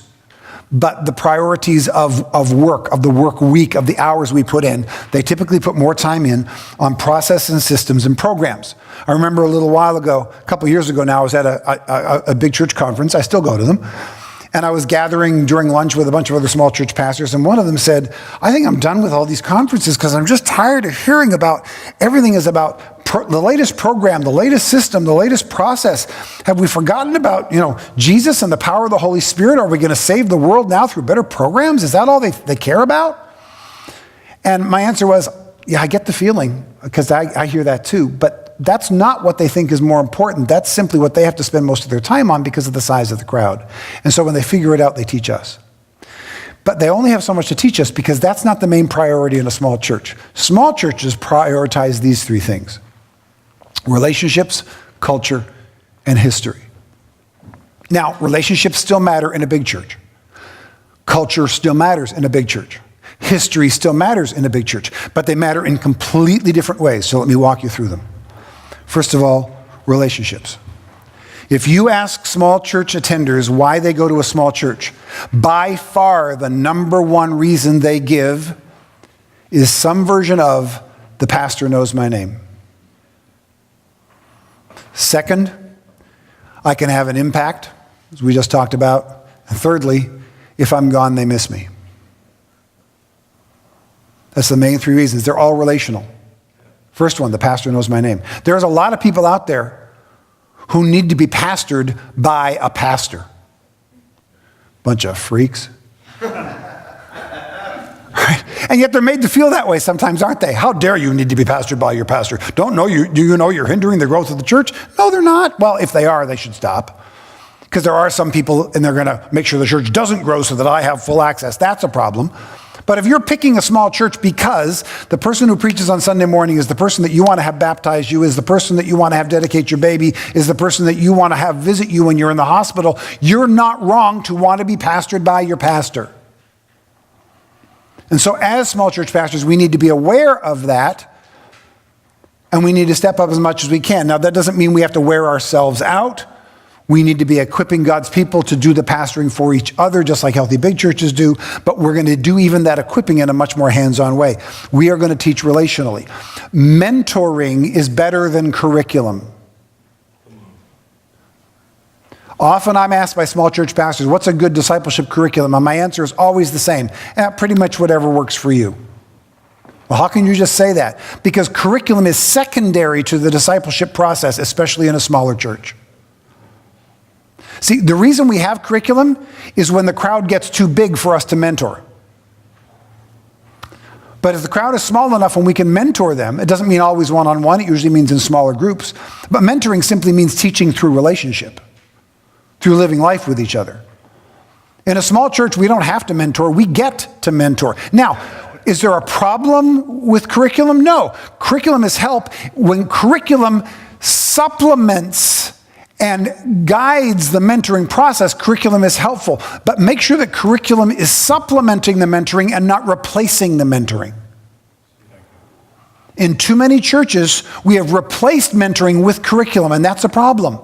but the priorities of work, of the work week, of the hours we put in. They typically put more time in on process and systems and programs. I remember a little while ago, a couple years ago now, I was at a big church conference. I still go to them. And I was gathering during lunch with a bunch of other small church pastors, and one of them said, I think I'm done with all these conferences because I'm just tired of hearing about everything is about the latest program, the latest system, the latest process. Have we forgotten about, Jesus and the power of the Holy Spirit? Are we going to save the world now through better programs? Is that all they care about? And my answer was, yeah, I get the feeling, because I hear that too, but that's not what they think is more important. That's simply what they have to spend most of their time on because of the size of the crowd. And so when they figure it out, they teach us. But they only have so much to teach us because that's not the main priority in a small church. Small churches prioritize these 3 things: relationships, culture, and history. Now, relationships still matter in a big church. Culture still matters in a big church. History still matters in a big church, but they matter in completely different ways. So let me walk you through them. First of all, relationships. If you ask small church attenders why they go to a small church, by far the number 1 reason they give is some version of, the pastor knows my name. Second, I can have an impact, as we just talked about. And thirdly, if I'm gone, they miss me. That's the main 3 reasons. They're all relational. First one, the pastor knows my name. There's a lot of people out there who need to be pastored by a pastor. Bunch of freaks. Right? And yet they're made to feel that way sometimes, aren't they? How dare you need to be pastored by your pastor? Do you know you're hindering the growth of the church? No, they're not. Well, if they are, they should stop. Because there are some people, and they're going to make sure the church doesn't grow so that I have full access. That's a problem. But if you're picking a small church because the person who preaches on Sunday morning is the person that you want to have baptize you, is the person that you want to have dedicate your baby, is the person that you want to have visit you when you're in the hospital, you're not wrong to want to be pastored by your pastor. And so as small church pastors, we need to be aware of that, and we need to step up as much as we can. Now, that doesn't mean we have to wear ourselves out. We need to be equipping God's people to do the pastoring for each other, just like healthy big churches do, but we're going to do even that equipping in a much more hands-on way. We are going to teach relationally. Mentoring is better than curriculum. Often I'm asked by small church pastors, what's a good discipleship curriculum? And my answer is always the same, pretty much whatever works for you. Well, how can you just say that? Because curriculum is secondary to the discipleship process, especially in a smaller church. See, the reason we have curriculum is when the crowd gets too big for us to mentor. But if the crowd is small enough and we can mentor them, it doesn't mean always one-on-one, it usually means in smaller groups. But mentoring simply means teaching through relationship, through living life with each other. In a small church, we don't have to mentor, we get to mentor. Now, is there a problem with curriculum? No. Curriculum is help when curriculum supplements and guides the mentoring process. Curriculum is helpful, but make sure that curriculum is supplementing the mentoring and not replacing the mentoring. In too many churches, we have replaced mentoring with curriculum, and that's a problem.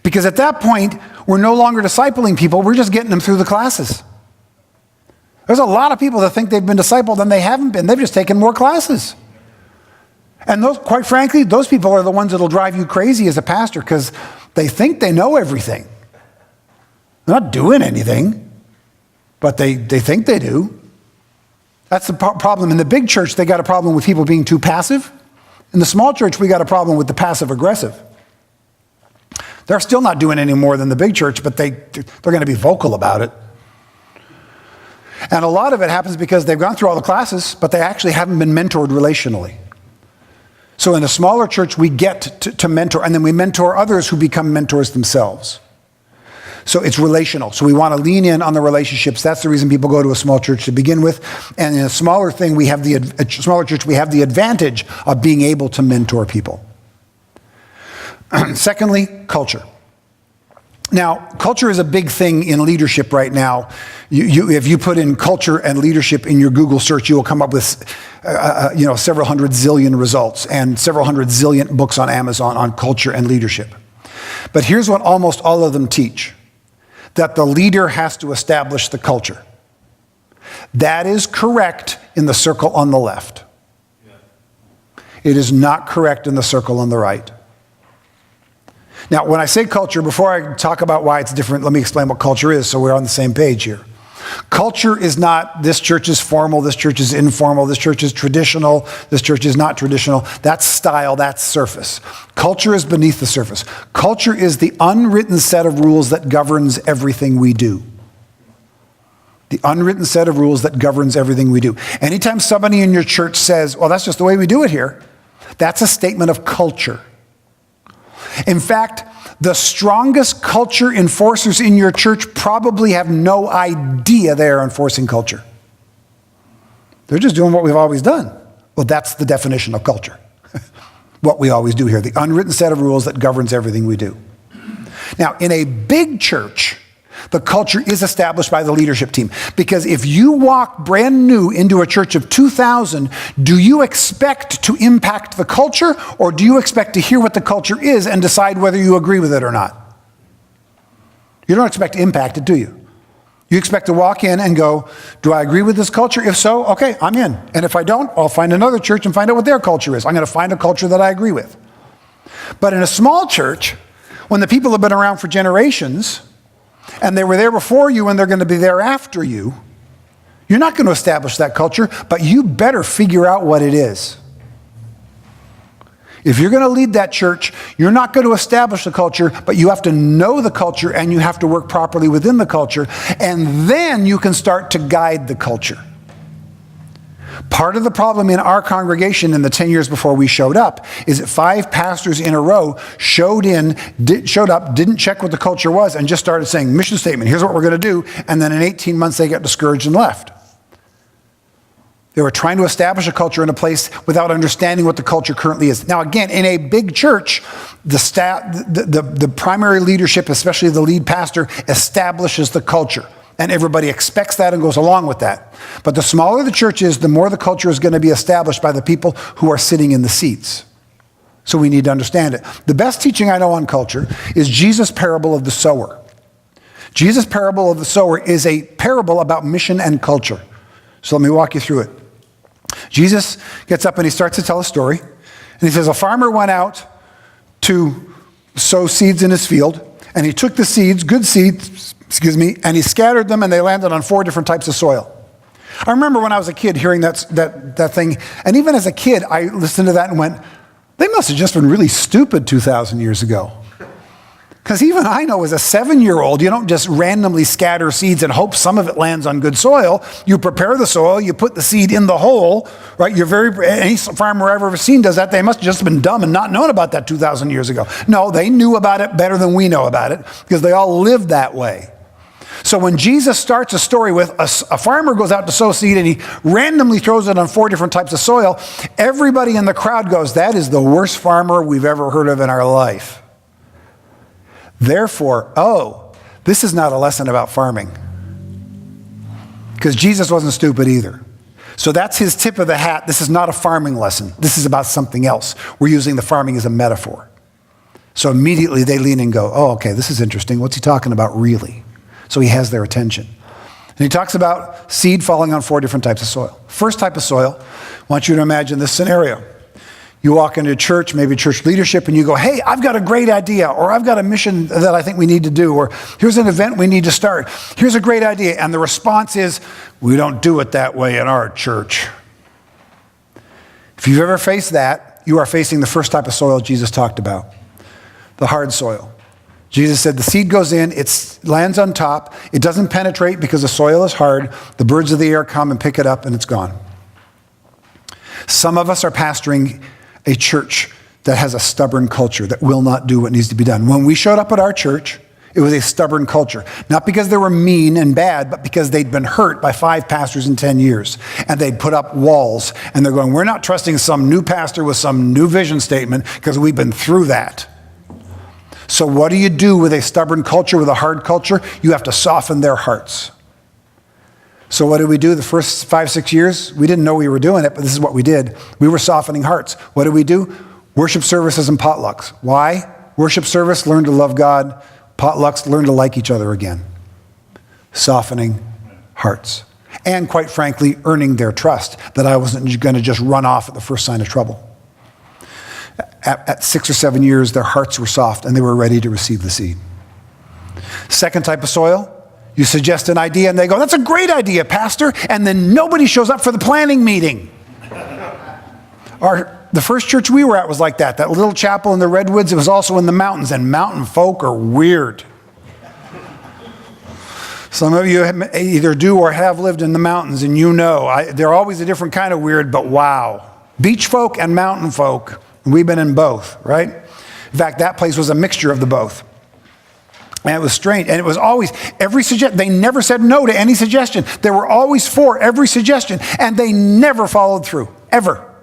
Because at that point, we're no longer discipling people, we're just getting them through the classes. There's a lot of people that think they've been discipled and they haven't been. They've just taken more classes. And those, quite frankly, those people are the ones that'll drive you crazy as a pastor because they think they know everything. They're not doing anything, but they think they do. That's the problem. In the big church, they got a problem with people being too passive. In the small church, we got a problem with the passive-aggressive. They're still not doing any more than the big church, but they're going to be vocal about it. And a lot of it happens because they've gone through all the classes, but they actually haven't been mentored relationally. So in a smaller church, we get to mentor, and then we mentor others who become mentors themselves. So it's relational. So we want to lean in on the relationships. That's the reason people go to a small church to begin with. And in a smaller church, we have the advantage of being able to mentor people. Secondly, culture. Now, culture is a big thing in leadership right now. If you put in culture and leadership in your Google search, you will come up with several hundred zillion results and several hundred zillion books on Amazon on culture and leadership. But here's what almost all of them teach, that the leader has to establish the culture. That is correct in the circle on the left. It is not correct in the circle on the right. Now, when I say culture, before I talk about why it's different, let me explain what culture is so we're on the same page here. Culture is not this church is formal, this church is informal, this church is traditional, this church is not traditional. That's style, that's surface. Culture is beneath the surface. Culture is the unwritten set of rules that governs everything we do. The unwritten set of rules that governs everything we do. Anytime somebody in your church says, well, that's just the way we do it here, that's a statement of culture. In fact, the strongest culture enforcers in your church probably have no idea they are enforcing culture. They're just doing what we've always done. Well, that's the definition of culture. What we always do here, the unwritten set of rules that governs everything we do. Now, in a big church, the culture is established by the leadership team. Because if you walk brand new into a church of 2,000, do you expect to impact the culture, or do you expect to hear what the culture is and decide whether you agree with it or not? You don't expect to impact it, do you? You expect to walk in and go, do I agree with this culture? If so, okay, I'm in. And if I don't, I'll find another church and find out what their culture is. I'm going to find a culture that I agree with. But in a small church, when the people have been around for generations, and they were there before you and they're going to be there after you, you're not going to establish that culture, but you better figure out what it is. If you're going to lead that church, you're not going to establish the culture, but you have to know the culture and you have to work properly within the culture, and then you can start to guide the culture. Part of the problem in our congregation in the 10 years before we showed up is that 5 pastors in a row showed up, didn't check what the culture was, and just started saying, mission statement, here's what we're going to do. And then in 18 months, they got discouraged and left. They were trying to establish a culture in a place without understanding what the culture currently is. Now, again, in a big church, the primary leadership, especially the lead pastor, establishes the culture. And everybody expects that and goes along with that. But the smaller the church is, the more the culture is going to be established by the people who are sitting in the seats. So we need to understand it. The best teaching I know on culture is Jesus' parable of the sower. Jesus' parable of the sower is a parable about mission and culture. So let me walk you through it. Jesus gets up and he starts to tell a story. And he says, a farmer went out to sow seeds in his field. And he took the seeds, good seeds, and he scattered them and they landed on 4 different types of soil. I remember when I was a kid hearing that thing. And even as a kid, I listened to that and went, they must have just been really stupid 2,000 years ago. Because even I know as a 7-year-old, you don't just randomly scatter seeds and hope some of it lands on good soil. You prepare the soil, you put the seed in the hole, right? Any farmer I've ever seen does that. They must have just been dumb and not known about that 2,000 years ago. No, they knew about it better than we know about it because they all lived that way. So when Jesus starts a story with a farmer goes out to sow seed and he randomly throws it on 4 different types of soil, everybody in the crowd goes, that is the worst farmer we've ever heard of in our life. Therefore, this is not a lesson about farming. Because Jesus wasn't stupid either. So that's his tip of the hat. This is not a farming lesson. This is about something else. We're using the farming as a metaphor. So immediately they lean and go, oh, okay, this is interesting. What's he talking about really? So he has their attention. And he talks about seed falling on 4 different types of soil. First type of soil, I want you to imagine this scenario. You walk into a church, maybe church leadership, and you go, hey, I've got a great idea, or I've got a mission that I think we need to do, or here's an event we need to start. Here's a great idea. And the response is, we don't do it that way in our church. If you've ever faced that, you are facing the first type of soil Jesus talked about, the hard soil. Jesus said the seed goes in, it lands on top, it doesn't penetrate because the soil is hard, the birds of the air come and pick it up and it's gone. Some of us are pastoring a church that has a stubborn culture that will not do what needs to be done. When we showed up at our church, it was a stubborn culture. Not because they were mean and bad, but because they'd been hurt by 5 pastors in 10 years. And they'd put up walls. And they're going, we're not trusting some new pastor with some new vision statement because we've been through that. So what do you do with a stubborn culture, with a hard culture? You have to soften their hearts. So what did we do the first 5-6 years? We didn't know we were doing it, but this is what we did. We were softening hearts. What did we do? Worship services and potlucks. Why? Worship service, learn to love God. Potlucks, learn to like each other again. Softening hearts. And quite frankly, earning their trust that I wasn't going to just run off at the first sign of trouble. At 6 or 7 years, their hearts were soft and they were ready to receive the seed. Second type of soil. You suggest an idea and they go, that's a great idea, Pastor. And then nobody shows up for the planning meeting. The first church we were at was like that. That little chapel in the Redwoods, it was also in the mountains. And mountain folk are weird. Some of you either do or have lived in the mountains and you know. They're always a different kind of weird, but wow. Beach folk and mountain folk. We've been in both, right? In fact, that place was a mixture of the both. And it was strange. And it was always, every suggestion, they never said no to any suggestion. They were always for every suggestion. And they never followed through, ever.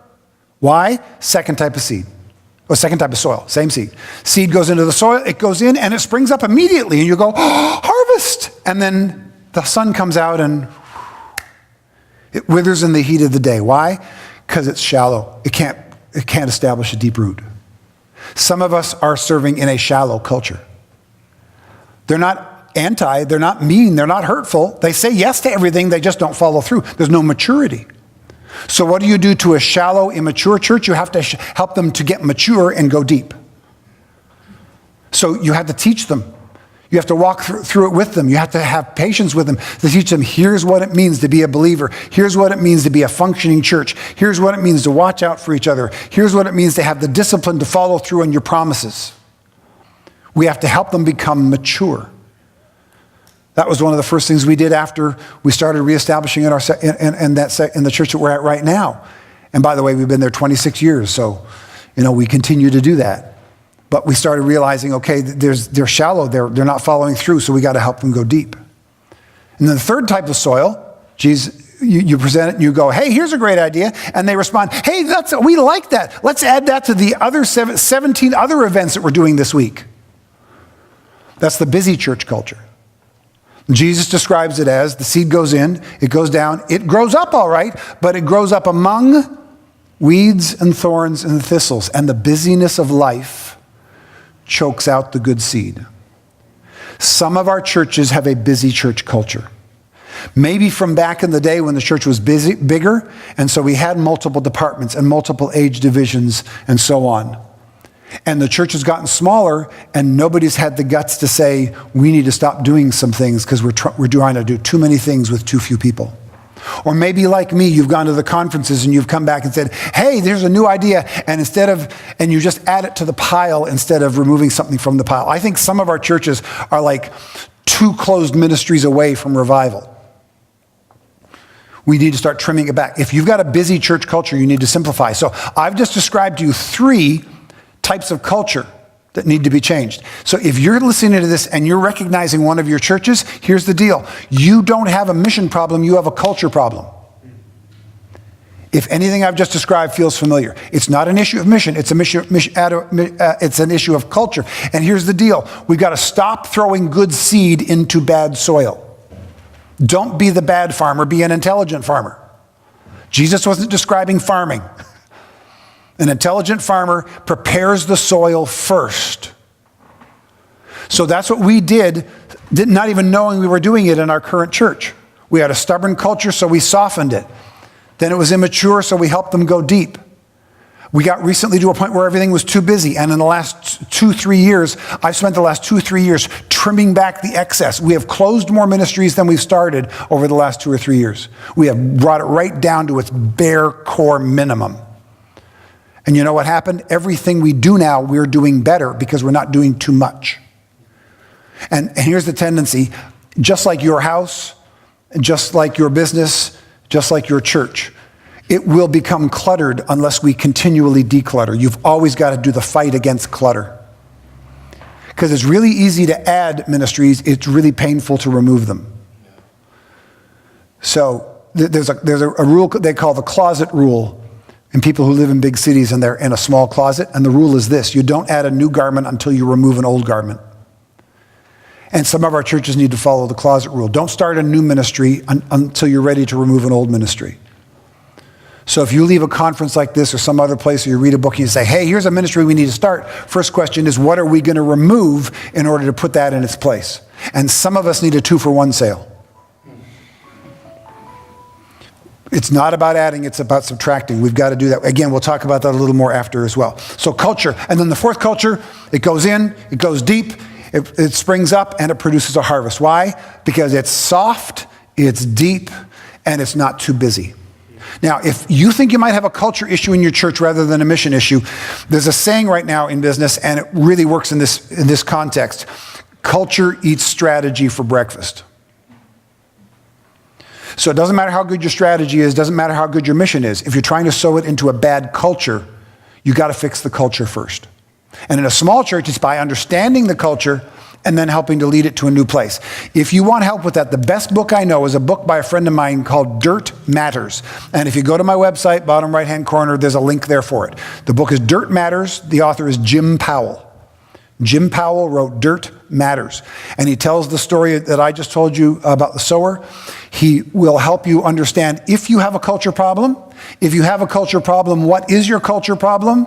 Why? Second type of seed. Or second type of soil, same seed. Seed goes into the soil, it goes in, and it springs up immediately. And you go, oh, harvest! And then the sun comes out and it withers in the heat of the day. Why? Because it's shallow. It can't establish a deep root. Some of us are serving in a shallow culture. They're not anti, they're not mean, they're not hurtful. They say yes to everything, they just don't follow through. There's no maturity. So what do you do to a shallow, immature church? You have to help them to get mature and go deep. So you have to teach them. You have to walk through it with them. You have to have patience with them to teach them, here's what it means to be a believer. Here's what it means to be a functioning church. Here's what it means to watch out for each other. Here's what it means to have the discipline to follow through on your promises. We have to help them become mature. That was one of the first things we did after we started reestablishing in the church that we're at right now. And by the way, we've been there 26 years, so we continue to do that. But we started realizing, okay, they're shallow, they're not following through, so we got to help them go deep. And then the third type of soil, you present it and you go, hey, here's a great idea. And they respond, hey, we like that. Let's add that to the other 17 other events that we're doing this week. That's the busy church culture. Jesus describes it as the seed goes in, it goes down, it grows up all right, but it grows up among weeds and thorns and thistles. And the busyness of life chokes out the good seed. Some of our churches have a busy church culture. Maybe from back in the day when the church was bigger, and so we had multiple departments and multiple age divisions and so on. And the church has gotten smaller, and nobody's had the guts to say, we need to stop doing some things because we're trying to do too many things with too few people. Or maybe like me, you've gone to the conferences and you've come back and said, hey, there's a new idea, and you just add it to the pile instead of removing something from the pile. I think some of our churches are like 2 closed ministries away from revival. We need to start trimming it back. If you've got a busy church culture, you need to simplify. So I've just described to you 3 types of culture that need to be changed. So if you're listening to this and you're recognizing one of your churches, here's the deal. You don't have a mission problem, you have a culture problem. If anything I've just described feels familiar, it's not an issue of mission, it's an issue of culture. And here's the deal. We've got to stop throwing good seed into bad soil. Don't be the bad farmer, be an intelligent farmer. Jesus wasn't describing farming. An intelligent farmer prepares the soil first. So that's what we did, not even knowing we were doing it in our current church. We had a stubborn culture, so we softened it. Then it was immature, so we helped them go deep. We got recently to a point where everything was too busy, and in the last 2-3 years, I've spent the last 2-3 years trimming back the excess. We have closed more ministries than we've started over the last 2 or 3 years. We have brought it right down to its bare core minimum. And you know what happened? Everything we do now, we're doing better because we're not doing too much. And here's the tendency, just like your house, just like your business, just like your church, it will become cluttered unless we continually declutter. You've always got to do the fight against clutter. Because it's really easy to add ministries, it's really painful to remove them. So there's a rule they call the closet rule. And people who live in big cities and they're in a small closet, and the rule is this: you don't add a new garment until you remove an old garment. And some of our churches need to follow the closet rule. Don't start a new ministry until you're ready to remove an old ministry. So if you leave a conference like this or some other place, or you read a book and you say, hey, here's a ministry we need to start, first question is, what are we going to remove in order to put that in its place? And some of us need a 2-for-1 sale. It's not about adding, it's about subtracting. We've got to do that. Again, we'll talk about that a little more after as well. So culture. And then the fourth culture, it goes in, it goes deep, it springs up, and it produces a harvest. Why? Because it's soft, it's deep, and it's not too busy. Now, if you think you might have a culture issue in your church rather than a mission issue, there's a saying right now in business, and it really works in this context. Culture eats strategy for breakfast. So it doesn't matter how good your strategy is, doesn't matter how good your mission is. If you're trying to sow it into a bad culture, you got to fix the culture first. And in a small church, it's by understanding the culture and then helping to lead it to a new place. If you want help with that, the best book I know is a book by a friend of mine called Dirt Matters. And if you go to my website, bottom right-hand corner, there's a link there for it. The book is Dirt Matters. The author is Jim Powell. Jim Powell wrote Dirt Matters. And he tells the story that I just told you about the sower. He will help you understand if you have a culture problem. If you have a culture problem, what is your culture problem?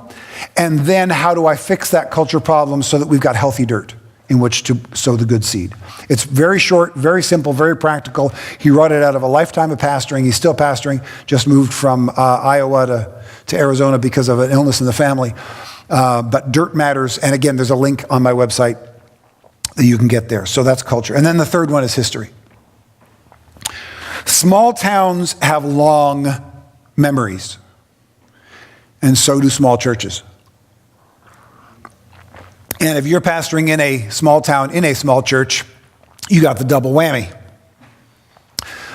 And then how do I fix that culture problem so that we've got healthy dirt in which to sow the good seed? It's very short, very simple, very practical. He wrote it out of a lifetime of pastoring. He's still pastoring, just moved from Iowa to Arizona because of an illness in the family. But Dirt Matters, and again, there's a link on my website that you can get there. So that's culture. And then the third one is history. Small towns have long memories, and so do small churches. And if you're pastoring in a small town, in a small church, you got the double whammy.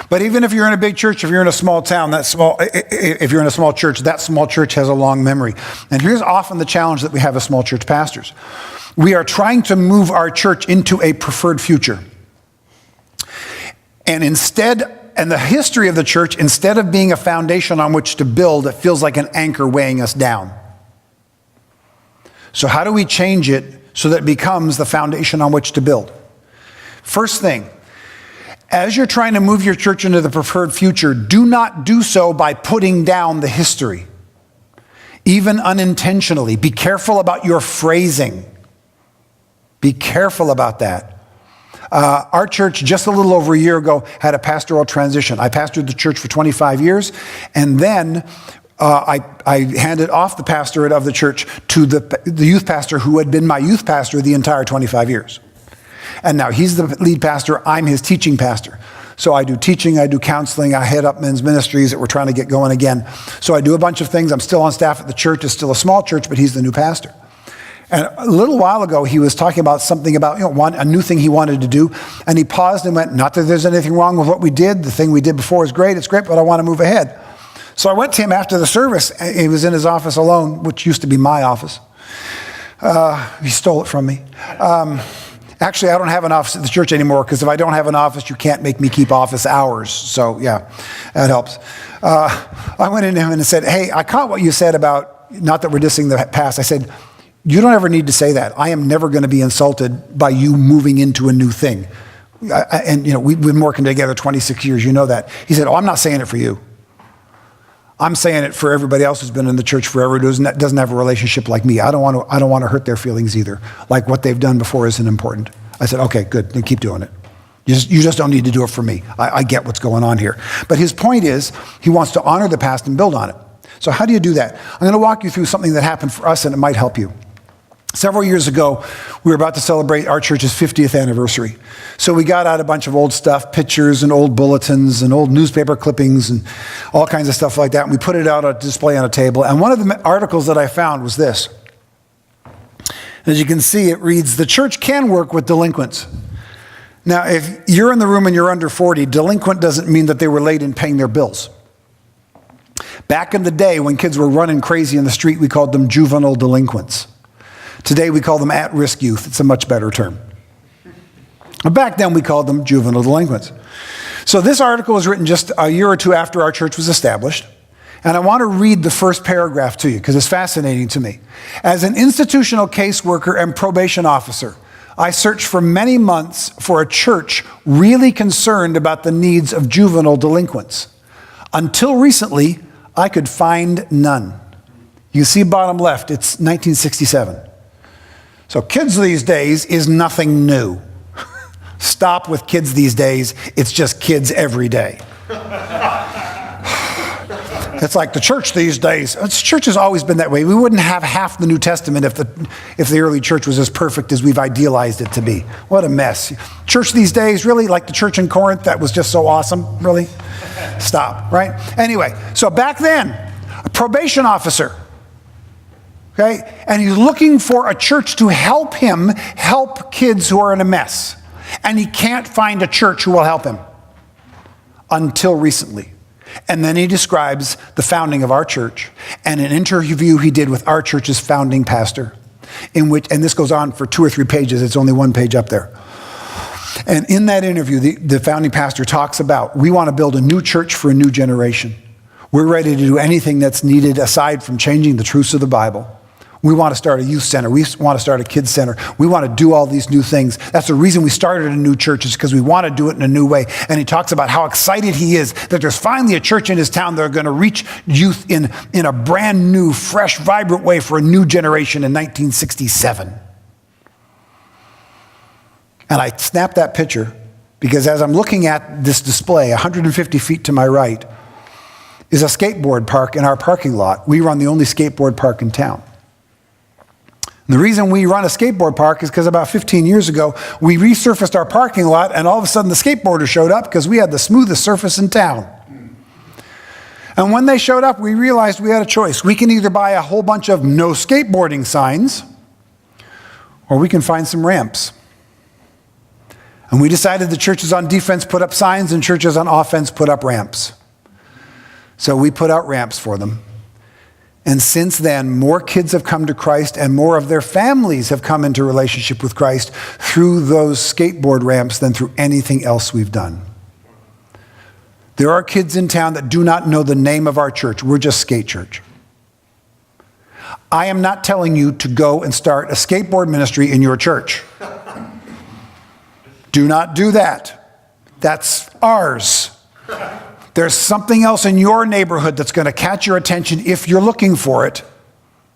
But even if you're in a big church, if you're in a small town, if you're in a small church, that small church has a long memory. And here's often the challenge that we have as small church pastors. We are trying to move our church into a preferred future. And the history of the church, instead of being a foundation on which to build, it feels like an anchor weighing us down. So how do we change it so that it becomes the foundation on which to build? First thing, as you're trying to move your church into the preferred future, do not do so by putting down the history, even unintentionally. Be careful about your phrasing. Be careful about that. Our church, just a little over a year ago, had a pastoral transition. I pastored the church for 25 years, and then I handed off the pastorate of the church to the youth pastor who had been my youth pastor the entire 25 years. And now he's the lead pastor, I'm his teaching pastor. So I do teaching, I do counseling, I head up men's ministries that we're trying to get going again. So I do a bunch of things. I'm still on staff at the church. It's still a small church, but he's the new pastor. And a little while ago, he was talking about something about, a new thing he wanted to do. And he paused and went, not that there's anything wrong with what we did. The thing we did before is great. It's great, but I want to move ahead. So I went to him after the service. He was in his office alone, which used to be my office. He stole it from me. Actually, I don't have an office at the church anymore, because if I don't have an office, you can't make me keep office hours. So yeah, that helps. I went in to him and said, hey, I caught what you said about, not that we're dissing the past. I said, you don't ever need to say that. I am never going to be insulted by you moving into a new thing. We've been working together 26 years. You know that. He said, I'm not saying it for you. I'm saying it for everybody else who's been in the church forever, who doesn't have a relationship like me. I don't want to hurt their feelings either. Like what they've done before isn't important. I said, okay, good, then keep doing it. You just don't need to do it for me. I get what's going on here. But his point is, he wants to honor the past and build on it. So how do you do that? I'm going to walk you through something that happened for us, and it might help you. Several years ago, we were about to celebrate our church's 50th anniversary. So we got out a bunch of old stuff, pictures and old bulletins and old newspaper clippings and all kinds of stuff like that. And we put it out on display on a table. And one of the articles that I found was this. As you can see, it reads, "The church can work with delinquents." Now, if you're in the room and you're under 40, delinquent doesn't mean that they were late in paying their bills. Back in the day, when kids were running crazy in the street, we called them juvenile delinquents. Today, we call them at-risk youth. It's a much better term. But back then, we called them juvenile delinquents. So this article was written just a year or two after our church was established. And I want to read the first paragraph to you because it's fascinating to me. As an institutional caseworker and probation officer, I searched for many months for a church really concerned about the needs of juvenile delinquents. Until recently, I could find none. You see bottom left, it's 1967. So kids these days is nothing new. Stop with kids these days. It's just kids every day. It's like the church these days. The church has always been that way. We wouldn't have half the New Testament if the early church was as perfect as we've idealized it to be. What a mess. Church these days, really? Like the church in Corinth that was just so awesome? Really? Stop, right? Anyway, so back then, a probation officer, okay? And he's looking for a church to help him help kids who are in a mess. And he can't find a church who will help him until recently. And then he describes the founding of our church and an interview he did with our church's founding pastor, and this goes on for 2 or 3 pages. It's only 1 page up there. And in that interview, the founding pastor talks about, we want to build a new church for a new generation. We're ready to do anything that's needed aside from changing the truths of the Bible. We want to start a youth center. We want to start a kids center. We want to do all these new things. That's the reason we started a new church, is because we want to do it in a new way. And he talks about how excited he is that there's finally a church in his town that are going to reach youth in a brand new, fresh, vibrant way for a new generation in 1967. And I snapped that picture because as I'm looking at this display, 150 feet to my right is a skateboard park in our parking lot. We run the only skateboard park in town. The reason we run a skateboard park is because about 15 years ago, we resurfaced our parking lot, and all of a sudden the skateboarders showed up because we had the smoothest surface in town. And when they showed up, we realized we had a choice. We can either buy a whole bunch of no skateboarding signs, or we can find some ramps. And we decided the churches on defense put up signs and churches on offense put up ramps. So we put out ramps for them. And since then, more kids have come to Christ and more of their families have come into relationship with Christ through those skateboard ramps than through anything else we've done. There are kids in town that do not know the name of our church. We're just Skate Church. I am not telling you to go and start a skateboard ministry in your church. Do not do that. That's ours. There's something else in your neighborhood that's going to catch your attention if you're looking for it,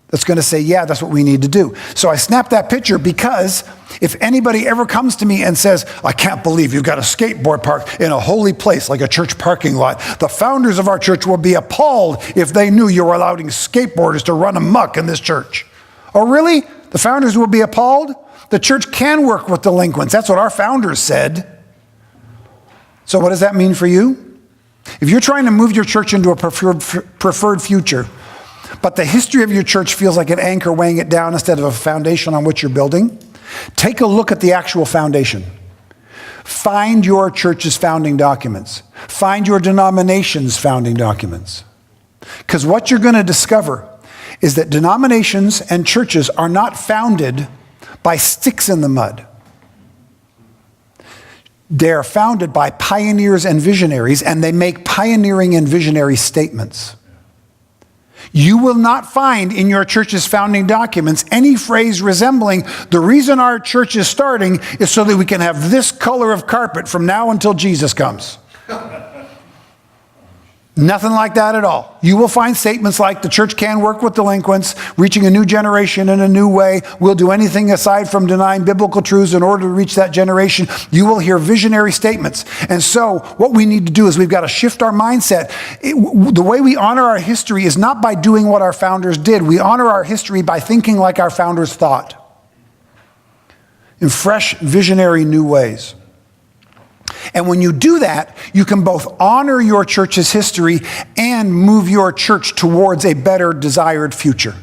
that's going to say, yeah, that's what we need to do. So I snapped that picture because if anybody ever comes to me and says, I can't believe you've got a skateboard park in a holy place like a church parking lot, the founders of our church will be appalled if they knew you were allowing skateboarders to run amok in this church. Oh, really? The founders will be appalled? The church can work with delinquents. That's what our founders said. So what does that mean for you? If you're trying to move your church into a preferred future, but the history of your church feels like an anchor weighing it down instead of a foundation on which you're building, take a look at the actual foundation. Find your church's founding documents. Find your denomination's founding documents. Because what you're going to discover is that denominations and churches are not founded by sticks in the mud. They're founded by pioneers and visionaries, and they make pioneering and visionary statements. You will not find in your church's founding documents any phrase resembling, the reason our church is starting is so that we can have this color of carpet from now until Jesus comes. Nothing like that at all. You will find statements like the church can work with delinquents, reaching a new generation in a new way. We'll do anything aside from denying biblical truths in order to reach that generation. You will hear visionary statements. And so what we need to do is we've got to shift our mindset. The way we honor our history is not by doing what our founders did. We honor our history by thinking like our founders thought, in fresh, visionary new ways. And when you do that, you can both honor your church's history and move your church towards a better desired future.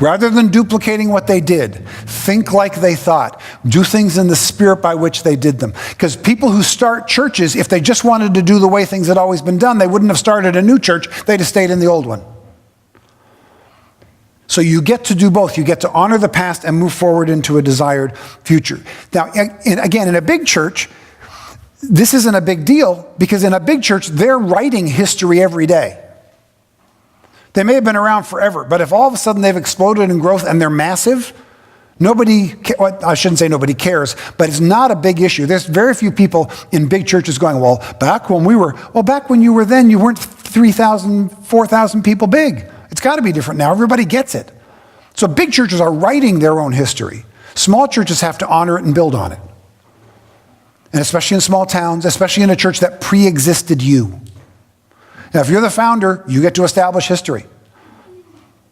Rather than duplicating what they did, think like they thought. Do things in the spirit by which they did them. Because people who start churches, if they just wanted to do the way things had always been done, they wouldn't have started a new church. They'd have stayed in the old one. So you get to do both. You get to honor the past and move forward into a desired future. Now, again, in a big church, this isn't a big deal because in a big church, they're writing history every day. They may have been around forever, but if all of a sudden they've exploded in growth and they're massive, I shouldn't say nobody cares, but it's not a big issue. There's very few people in big churches going, back when you were then, you weren't 3,000, 4,000 people big. It's got to be different now. Everybody gets it. So big churches are writing their own history. Small churches have to honor it and build on it. And especially in small towns, especially in a church that pre-existed you. Now, if you're the founder, you get to establish history.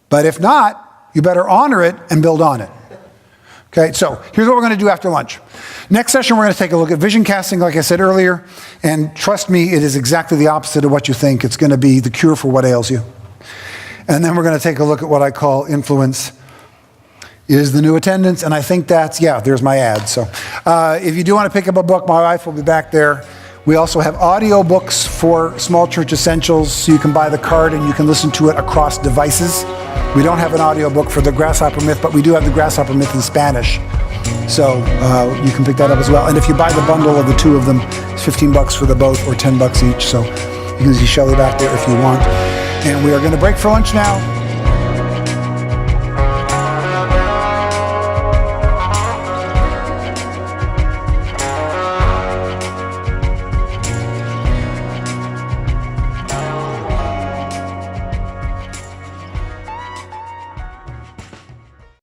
But if not, you better honor it and build on it. Okay, so here's what we're going to do after lunch. Next session, we're going to take a look at vision casting, like I said earlier. And trust me, it is exactly the opposite of what you think. It's going to be the cure for what ails you. And then we're going to take a look at what I call influence is the new attendance. And I think there's my ad. So if you do want to pick up a book, my wife will be back there. We also have audio books for Small Church Essentials, so you can buy the card and you can listen to it across devices. We don't have an audio book for the Grasshopper Myth, but we do have the Grasshopper Myth in Spanish. So you can pick that up as well. And if you buy the bundle of the two of them, it's $15 for the both or $10 each. So you can see Shelley back there if you want. And we are going to break for lunch now.